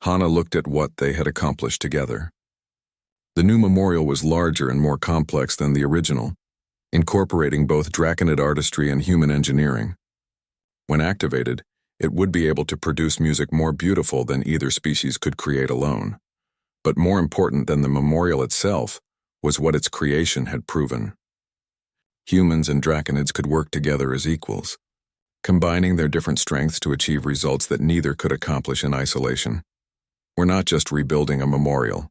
Hana looked at what they had accomplished together. The new memorial was larger and more complex than the original, incorporating both Draconid artistry and human engineering. When activated, it would be able to produce music more beautiful than either species could create alone. But more important than the memorial itself was what its creation had proven. Humans and Draconids could work together as equals, combining their different strengths to achieve results that neither could accomplish in isolation. "We're not just rebuilding a memorial,"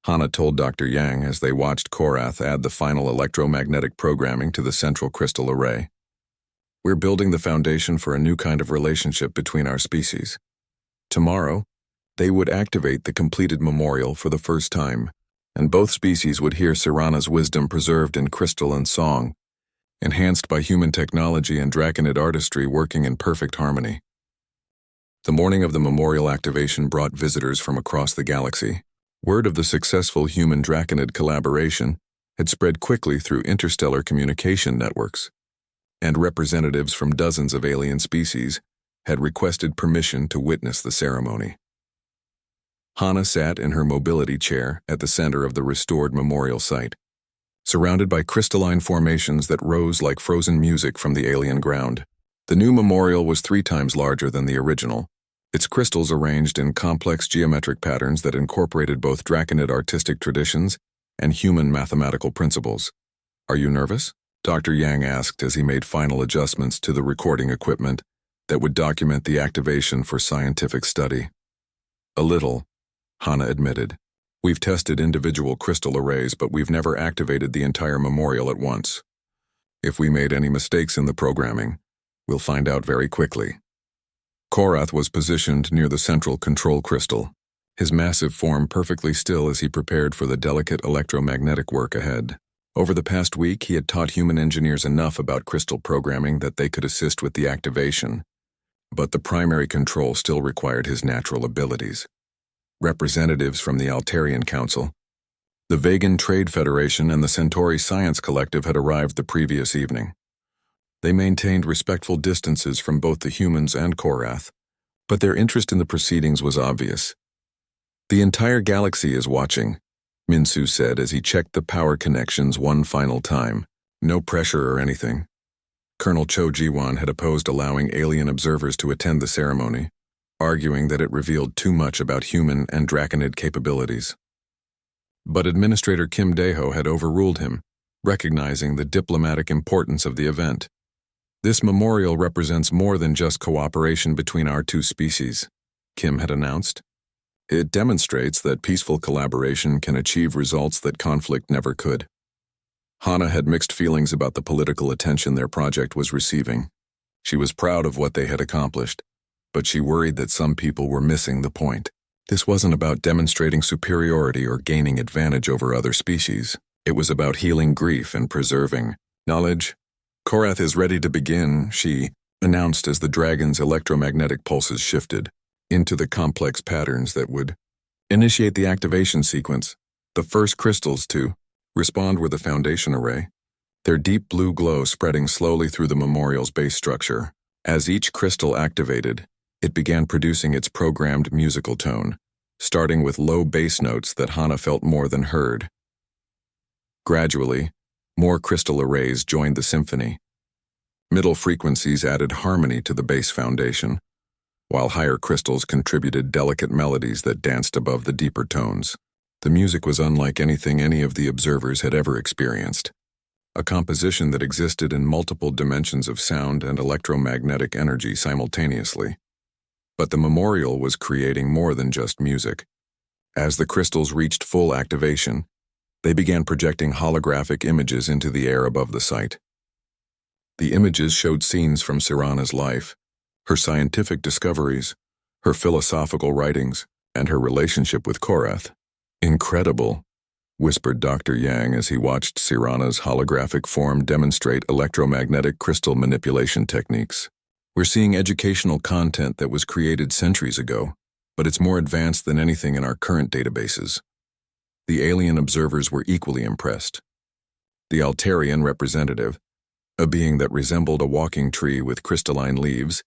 Hana told Dr. Yang as they watched Korath add the final electromagnetic programming to the central crystal array. "We're building the foundation for a new kind of relationship between our species." Tomorrow, they would activate the completed memorial for the first time, and both species would hear Serana's wisdom preserved in crystal and song, enhanced by human technology and Draconid artistry working in perfect harmony. The morning of the memorial activation brought visitors from across the galaxy. Word of the successful human-Draconid collaboration had spread quickly through interstellar communication networks, and representatives from dozens of alien species had requested permission to witness the ceremony. Hana sat in her mobility chair at the center of the restored memorial site, surrounded by crystalline formations that rose like frozen music from the alien ground. The new memorial was 3 times larger than the original, its crystals arranged in complex geometric patterns that incorporated both Draconid artistic traditions and human mathematical principles. "Are you nervous?" Dr. Yang asked as he made final adjustments to the recording equipment that would document the activation for scientific study. A little, Hana admitted. We've tested individual crystal arrays, but we've never activated the entire memorial at once. If we made any mistakes in the programming, we'll find out very quickly. Korath was positioned near the central control crystal, his massive form perfectly still as he prepared for the delicate electromagnetic work ahead. Over the past week, he had taught human engineers enough about crystal programming that they could assist with the activation, but the primary control still required his natural abilities. Representatives from the Altarian Council, the Vegan Trade Federation, and the Centauri Science Collective had arrived the previous evening. They maintained respectful distances from both the humans and Korath, but their interest in the proceedings was obvious. The entire galaxy is watching, Minsu said as he checked the power connections one final time. No pressure or anything. Colonel Cho Jiwan had opposed allowing alien observers to attend the ceremony, arguing that it revealed too much about human and draconid capabilities. But Administrator Kim Daeho had overruled him, recognizing the diplomatic importance of the event. This memorial represents more than just cooperation between our two species, Kim had announced. It demonstrates that peaceful collaboration can achieve results that conflict never could. Hana had mixed feelings about the political attention their project was receiving. She was proud of what they had accomplished, but she worried that some people were missing the point. This wasn't about demonstrating superiority or gaining advantage over other species. It was about healing grief and preserving knowledge. Korath is ready to begin, she announced as the dragon's electromagnetic pulses shifted into the complex patterns that would initiate the activation sequence. The first crystals to respond were the Foundation Array, their deep blue glow spreading slowly through the memorial's base structure. As each crystal activated, it began producing its programmed musical tone, starting with low bass notes that Hana felt more than heard. Gradually, more crystal arrays joined the symphony. Middle frequencies added harmony to the base foundation, while higher crystals contributed delicate melodies that danced above the deeper tones. The music was unlike anything any of the observers had ever experienced, a composition that existed in multiple dimensions of sound and electromagnetic energy simultaneously. But the memorial was creating more than just music. As the crystals reached full activation, they began projecting holographic images into the air above the site. The images showed scenes from Sirana's life, her scientific discoveries, her philosophical writings, and her relationship with Korath. Incredible, whispered Dr. Yang as he watched Sirana's holographic form demonstrate electromagnetic crystal manipulation techniques. We're seeing educational content that was created centuries ago, but it's more advanced than anything in our current databases. The alien observers were equally impressed. The Altarian representative, a being that resembled a walking tree with crystalline leaves,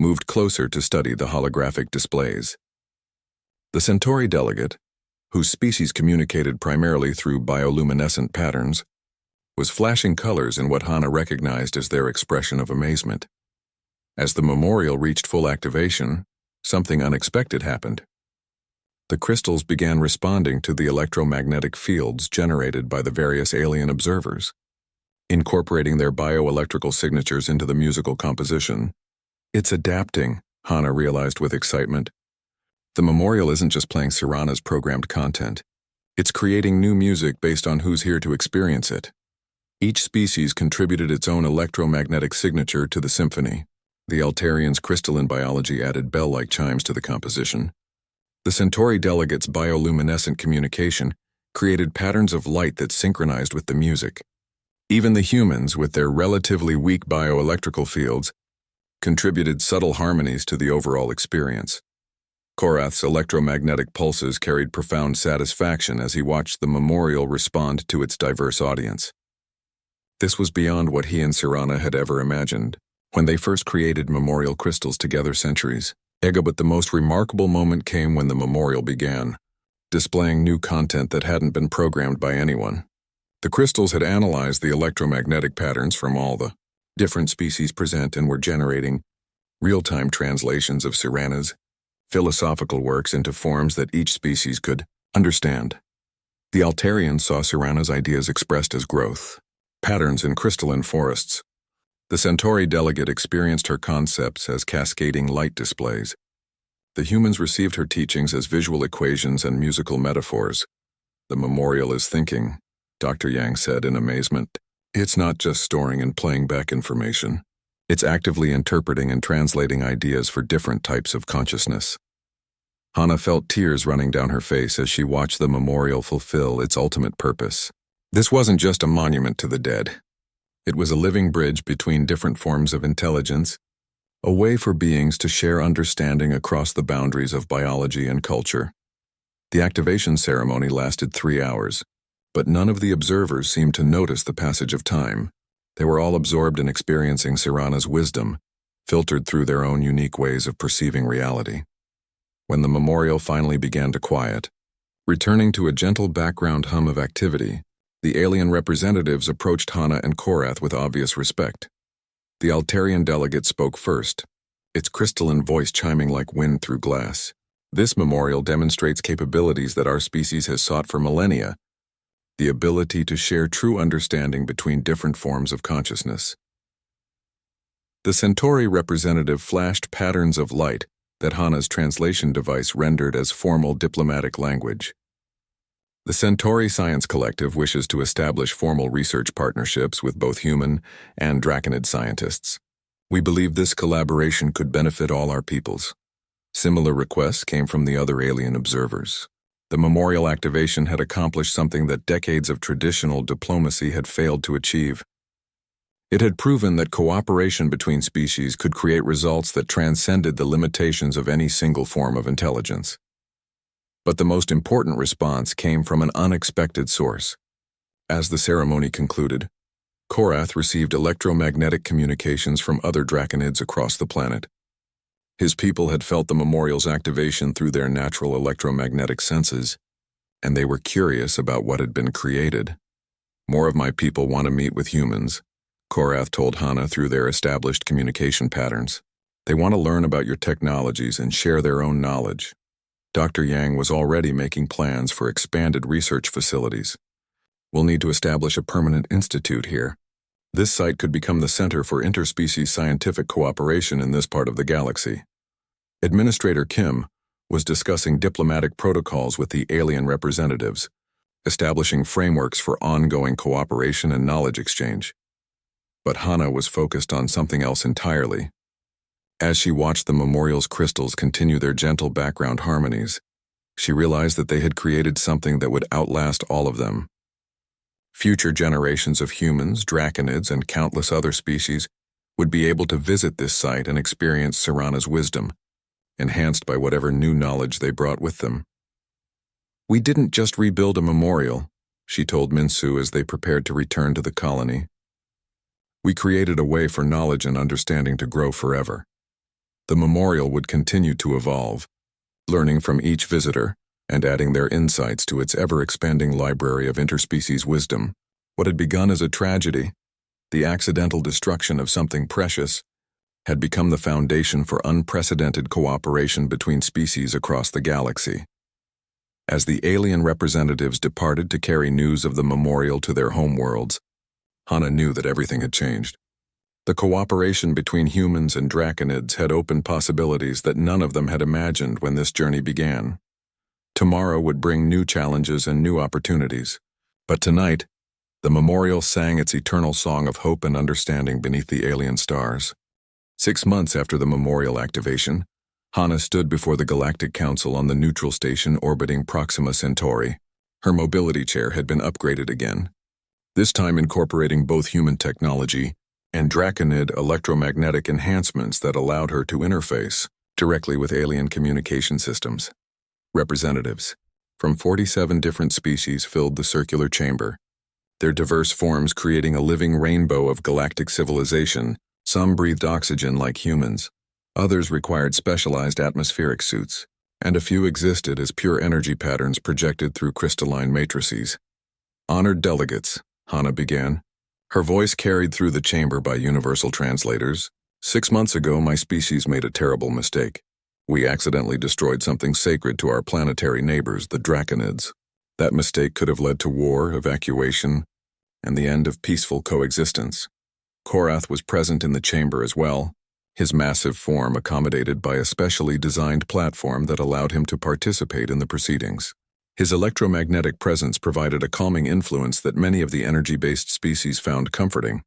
moved closer to study the holographic displays. The Centauri delegate, whose species communicated primarily through bioluminescent patterns, was flashing colors in what Hana recognized as their expression of amazement. As the memorial reached full activation, something unexpected happened. The crystals began responding to the electromagnetic fields generated by the various alien observers, incorporating their bioelectrical signatures into the musical composition. It's adapting, Hana realized with excitement. The memorial isn't just playing Sirana's programmed content. It's creating new music based on who's here to experience it. Each species contributed its own electromagnetic signature to the symphony. The Altarian's crystalline biology added bell-like chimes to the composition. The Centauri delegate's bioluminescent communication created patterns of light that synchronized with the music. Even the humans, with their relatively weak bioelectrical fields, contributed subtle harmonies to the overall experience. Korath's electromagnetic pulses carried profound satisfaction as he watched the memorial respond to its diverse audience. This was beyond what he and Sirana had ever imagined when they first created memorial crystals together centuries ago, but the most remarkable moment came when the memorial began, displaying new content that hadn't been programmed by anyone. The crystals had analyzed the electromagnetic patterns from all the different species present and were generating real-time translations of Sirana's philosophical works into forms that each species could understand. The Altarians saw Sirana's ideas expressed as growth, patterns in crystalline forests, The Centauri delegate experienced her concepts as cascading light displays. The humans received her teachings as visual equations and musical metaphors. The memorial is thinking, Dr. Yang said in amazement. It's not just storing and playing back information. It's actively interpreting and translating ideas for different types of consciousness. Hana felt tears running down her face as she watched the memorial fulfill its ultimate purpose. This wasn't just a monument to the dead. It was a living bridge between different forms of intelligence, a way for beings to share understanding across the boundaries of biology and culture. The activation ceremony lasted 3 hours, but none of the observers seemed to notice the passage of time. They were all absorbed in experiencing Sirana's wisdom, filtered through their own unique ways of perceiving reality. When the memorial finally began to quiet, returning to a gentle background hum of activity, the alien representatives approached Hana and Korath with obvious respect. The Altarian delegate spoke first, its crystalline voice chiming like wind through glass. This memorial demonstrates capabilities that our species has sought for millennia, the ability to share true understanding between different forms of consciousness. The Centauri representative flashed patterns of light that Hana's translation device rendered as formal diplomatic language. The Centauri Science Collective wishes to establish formal research partnerships with both human and draconid scientists. We believe this collaboration could benefit all our peoples. Similar requests came from the other alien observers. The memorial activation had accomplished something that decades of traditional diplomacy had failed to achieve. It had proven that cooperation between species could create results that transcended the limitations of any single form of intelligence. But the most important response came from an unexpected source. As the ceremony concluded, Korath received electromagnetic communications from other draconids across the planet. His people had felt the memorial's activation through their natural electromagnetic senses, and they were curious about what had been created. More of my people want to meet with humans, Korath told Hana through their established communication patterns. They want to learn about your technologies and share their own knowledge. Dr. Yang was already making plans for expanded research facilities. We'll need to establish a permanent institute here. This site could become the center for interspecies scientific cooperation in this part of the galaxy. Administrator Kim was discussing diplomatic protocols with the alien representatives, establishing frameworks for ongoing cooperation and knowledge exchange. But Hana was focused on something else entirely. As she watched the memorial's crystals continue their gentle background harmonies, she realized that they had created something that would outlast all of them. Future generations of humans, draconids, and countless other species would be able to visit this site and experience Sirana's wisdom, enhanced by whatever new knowledge they brought with them. We didn't just rebuild a memorial, she told Minsu as they prepared to return to the colony. We created a way for knowledge and understanding to grow forever. The memorial would continue to evolve, learning from each visitor and adding their insights to its ever-expanding library of interspecies wisdom. What had begun as a tragedy, the accidental destruction of something precious, had become the foundation for unprecedented cooperation between species across the galaxy. As the alien representatives departed to carry news of the memorial to their homeworlds, Hana knew that everything had changed. The cooperation between humans and draconids had opened possibilities that none of them had imagined when this journey began. Tomorrow would bring new challenges and new opportunities. But tonight, the memorial sang its eternal song of hope and understanding beneath the alien stars. 6 months after the memorial activation, Hana stood before the Galactic Council on the neutral station orbiting Proxima Centauri. Her mobility chair had been upgraded again, this time incorporating both human technology and draconid electromagnetic enhancements that allowed her to interface directly with alien communication systems. Representatives from 47 different species filled the circular chamber, their diverse forms creating a living rainbow of galactic civilization. Some breathed oxygen like humans, others required specialized atmospheric suits, and a few existed as pure energy patterns projected through crystalline matrices. Honored delegates, Hana began, her voice carried through the chamber by universal translators. 6 months ago, my species made a terrible mistake. We accidentally destroyed something sacred to our planetary neighbors, the draconids. That mistake could have led to war, evacuation, and the end of peaceful coexistence. Korath was present in the chamber as well, his massive form accommodated by a specially designed platform that allowed him to participate in the proceedings. His electromagnetic presence provided a calming influence that many of the energy-based species found comforting.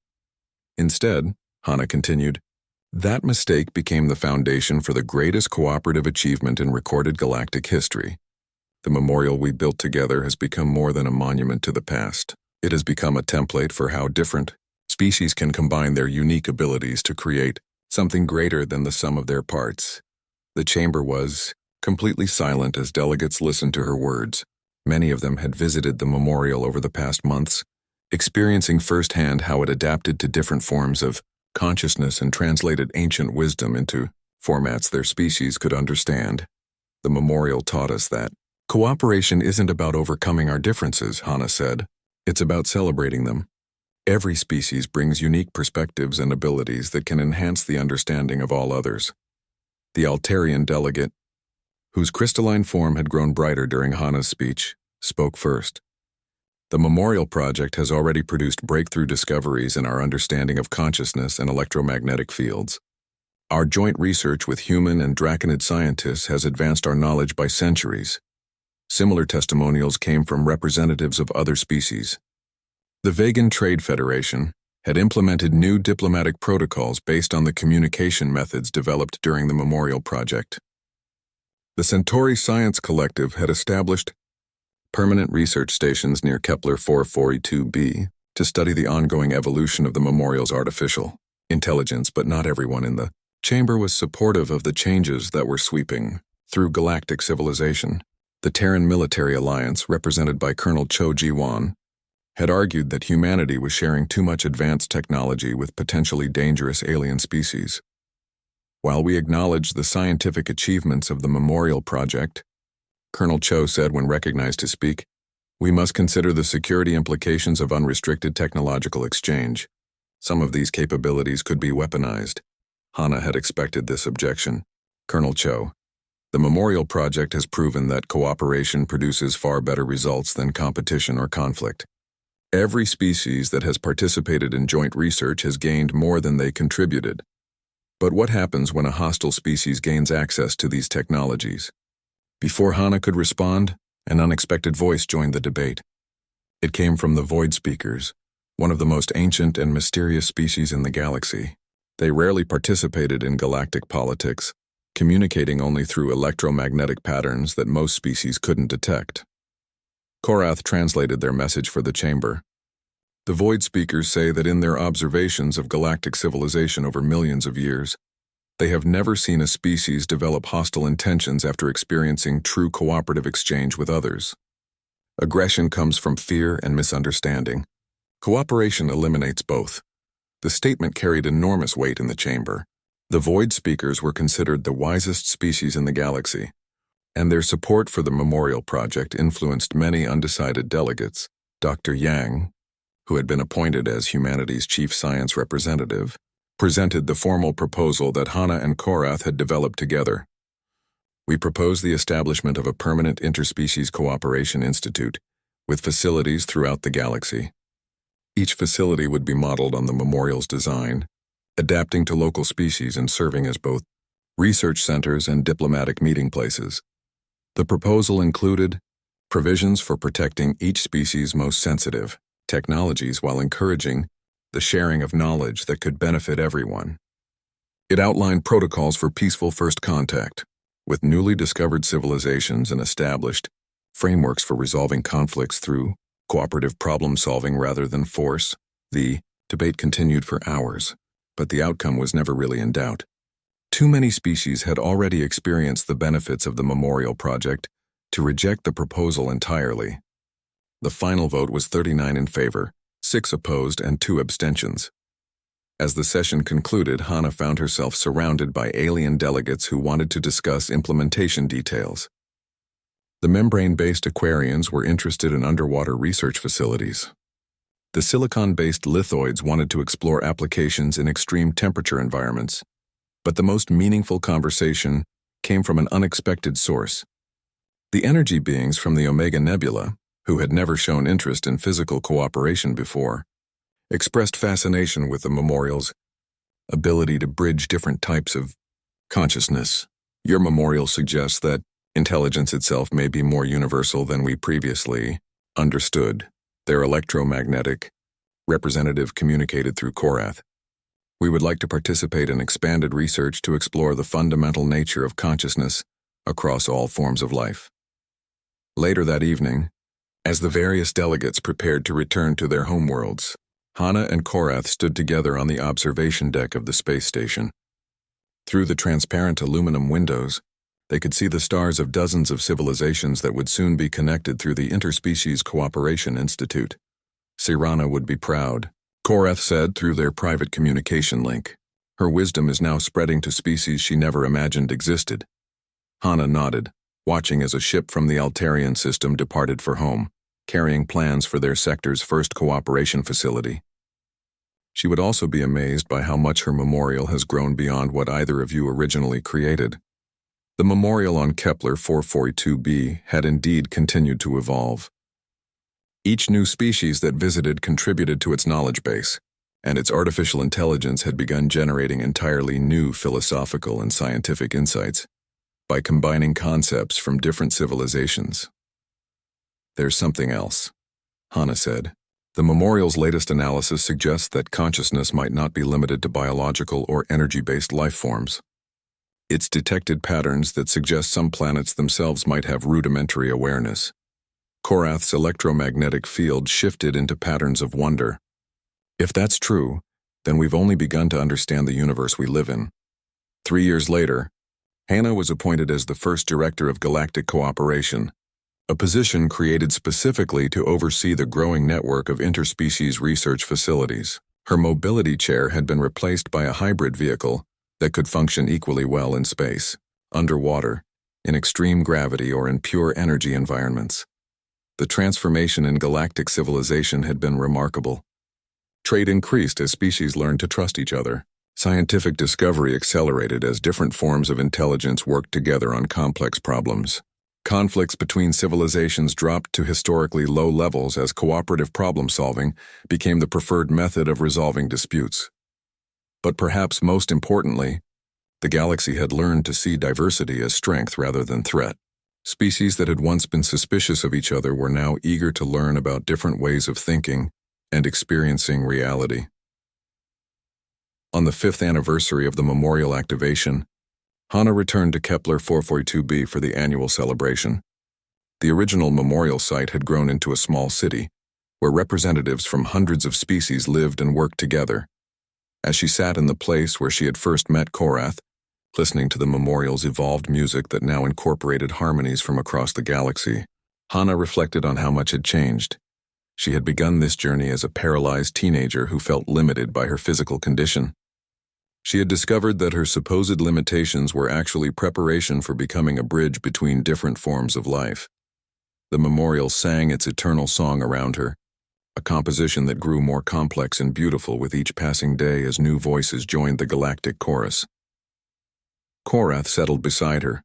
Instead, Hana continued, that mistake became the foundation for the greatest cooperative achievement in recorded galactic history. The memorial we built together has become more than a monument to the past. It has become a template for how different species can combine their unique abilities to create something greater than the sum of their parts. The chamber was completely silent as delegates listened to her words. Many of them had visited the memorial over the past months, experiencing firsthand how it adapted to different forms of consciousness and translated ancient wisdom into formats their species could understand. The memorial taught us that cooperation isn't about overcoming our differences, Hana said. It's about celebrating them. Every species brings unique perspectives and abilities that can enhance the understanding of all others. The Altarian delegate, whose crystalline form had grown brighter during Hana's speech, spoke first. The Memorial Project has already produced breakthrough discoveries in our understanding of consciousness and electromagnetic fields. Our joint research with human and draconid scientists has advanced our knowledge by centuries. Similar testimonials came from representatives of other species. The Vegan Trade Federation had implemented new diplomatic protocols based on the communication methods developed during the Memorial Project. The Centauri Science Collective had established permanent research stations near Kepler 442b to study the ongoing evolution of the Memorial's artificial intelligence, but not everyone in the chamber was supportive of the changes that were sweeping through galactic civilization. The Terran Military Alliance, represented by Colonel Cho Ji-won, had argued that humanity was sharing too much advanced technology with potentially dangerous alien species. While we acknowledge the scientific achievements of the Memorial Project, Colonel Cho said when recognized to speak, we must consider the security implications of unrestricted technological exchange. Some of these capabilities could be weaponized. Hana had expected this objection. Colonel Cho, the Memorial Project has proven that cooperation produces far better results than competition or conflict. Every species that has participated in joint research has gained more than they contributed. But what happens when a hostile species gains access to these technologies? Before Hana could respond, an unexpected voice joined the debate. It came from the Void Speakers, one of the most ancient and mysterious species in the galaxy. They rarely participated in galactic politics, communicating only through electromagnetic patterns that most species couldn't detect. Korath translated their message for the chamber. The Void Speakers say that in their observations of galactic civilization over millions of years, they have never seen a species develop hostile intentions after experiencing true cooperative exchange with others. Aggression comes from fear and misunderstanding. Cooperation eliminates both. The statement carried enormous weight in the chamber. The Void Speakers were considered the wisest species in the galaxy, and their support for the Memorial Project influenced many undecided delegates. Dr. Yang, who had been appointed as humanity's chief science representative, presented the formal proposal that Hana and Korath had developed together. We propose the establishment of a permanent interspecies cooperation institute with facilities throughout the galaxy. Each facility would be modeled on the Memorial's design, adapting to local species and serving as both research centers and diplomatic meeting places. The proposal included provisions for protecting each species' most sensitive technologies while encouraging the sharing of knowledge that could benefit everyone. It outlined protocols for peaceful first contact with newly discovered civilizations and established frameworks for resolving conflicts through cooperative problem-solving rather than force. The debate continued for hours, but the outcome was never really in doubt. Too many species had already experienced the benefits of the Memorial Project to reject the proposal entirely. The final vote was 39 in favor, 6 opposed, and 2 abstentions. As the session concluded, Hana found herself surrounded by alien delegates who wanted to discuss implementation details. The membrane-based Aquarians were interested in underwater research facilities. The silicon-based lithoids wanted to explore applications in extreme temperature environments. But the most meaningful conversation came from an unexpected source. The energy beings from the Omega Nebula, who had never shown interest in physical cooperation before, expressed fascination with the memorial's ability to bridge different types of consciousness. Your memorial suggests that intelligence itself may be more universal than we previously understood. Their electromagnetic representative communicated through Korath. We would like to participate in expanded research to explore the fundamental nature of consciousness across all forms of life. Later that evening, as the various delegates prepared to return to their homeworlds, Hana and Korath stood together on the observation deck of the space station. Through the transparent aluminum windows, they could see the stars of dozens of civilizations that would soon be connected through the Interspecies Cooperation Institute. Sirana would be proud, Korath said through their private communication link. Her wisdom is now spreading to species she never imagined existed. Hana nodded, watching as a ship from the Altarian system departed for home, carrying plans for their sector's first cooperation facility. She would also be amazed by how much her memorial has grown beyond what either of you originally created. The memorial on Kepler 442b had indeed continued to evolve. Each new species that visited contributed to its knowledge base, and its artificial intelligence had begun generating entirely new philosophical and scientific insights by combining concepts from different civilizations. There's something else, Hana said. The memorial's latest analysis suggests that consciousness might not be limited to biological or energy-based life forms. It's detected patterns that suggest some planets themselves might have rudimentary awareness. Korath's electromagnetic field shifted into patterns of wonder. If that's true, then we've only begun to understand the universe we live in. 3 years later, Hana was appointed as the first director of Galactic Cooperation, a position created specifically to oversee the growing network of interspecies research facilities. Her mobility chair had been replaced by a hybrid vehicle that could function equally well in space, underwater, in extreme gravity or in pure energy environments. The transformation in galactic civilization had been remarkable. Trade increased as species learned to trust each other. Scientific discovery accelerated as different forms of intelligence worked together on complex problems. Conflicts between civilizations dropped to historically low levels as cooperative problem-solving became the preferred method of resolving disputes. But perhaps most importantly, the galaxy had learned to see diversity as strength rather than threat. Species that had once been suspicious of each other were now eager to learn about different ways of thinking and experiencing reality. On the 5th anniversary of the memorial activation, Hana returned to Kepler 442b for the annual celebration. The original memorial site had grown into a small city, where representatives from hundreds of species lived and worked together. As she sat in the place where she had first met Korath, listening to the memorial's evolved music that now incorporated harmonies from across the galaxy, Hana reflected on how much had changed. She had begun this journey as a paralyzed teenager who felt limited by her physical condition. She had discovered that her supposed limitations were actually preparation for becoming a bridge between different forms of life. The memorial sang its eternal song around her, a composition that grew more complex and beautiful with each passing day as new voices joined the galactic chorus. Korath settled beside her,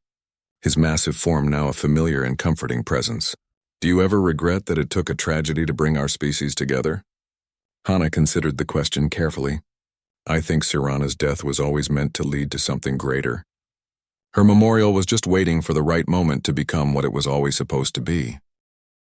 his massive form now a familiar and comforting presence. Do you ever regret that it took a tragedy to bring our species together? Hana considered the question carefully. I think Sirana's death was always meant to lead to something greater. Her memorial was just waiting for the right moment to become what it was always supposed to be.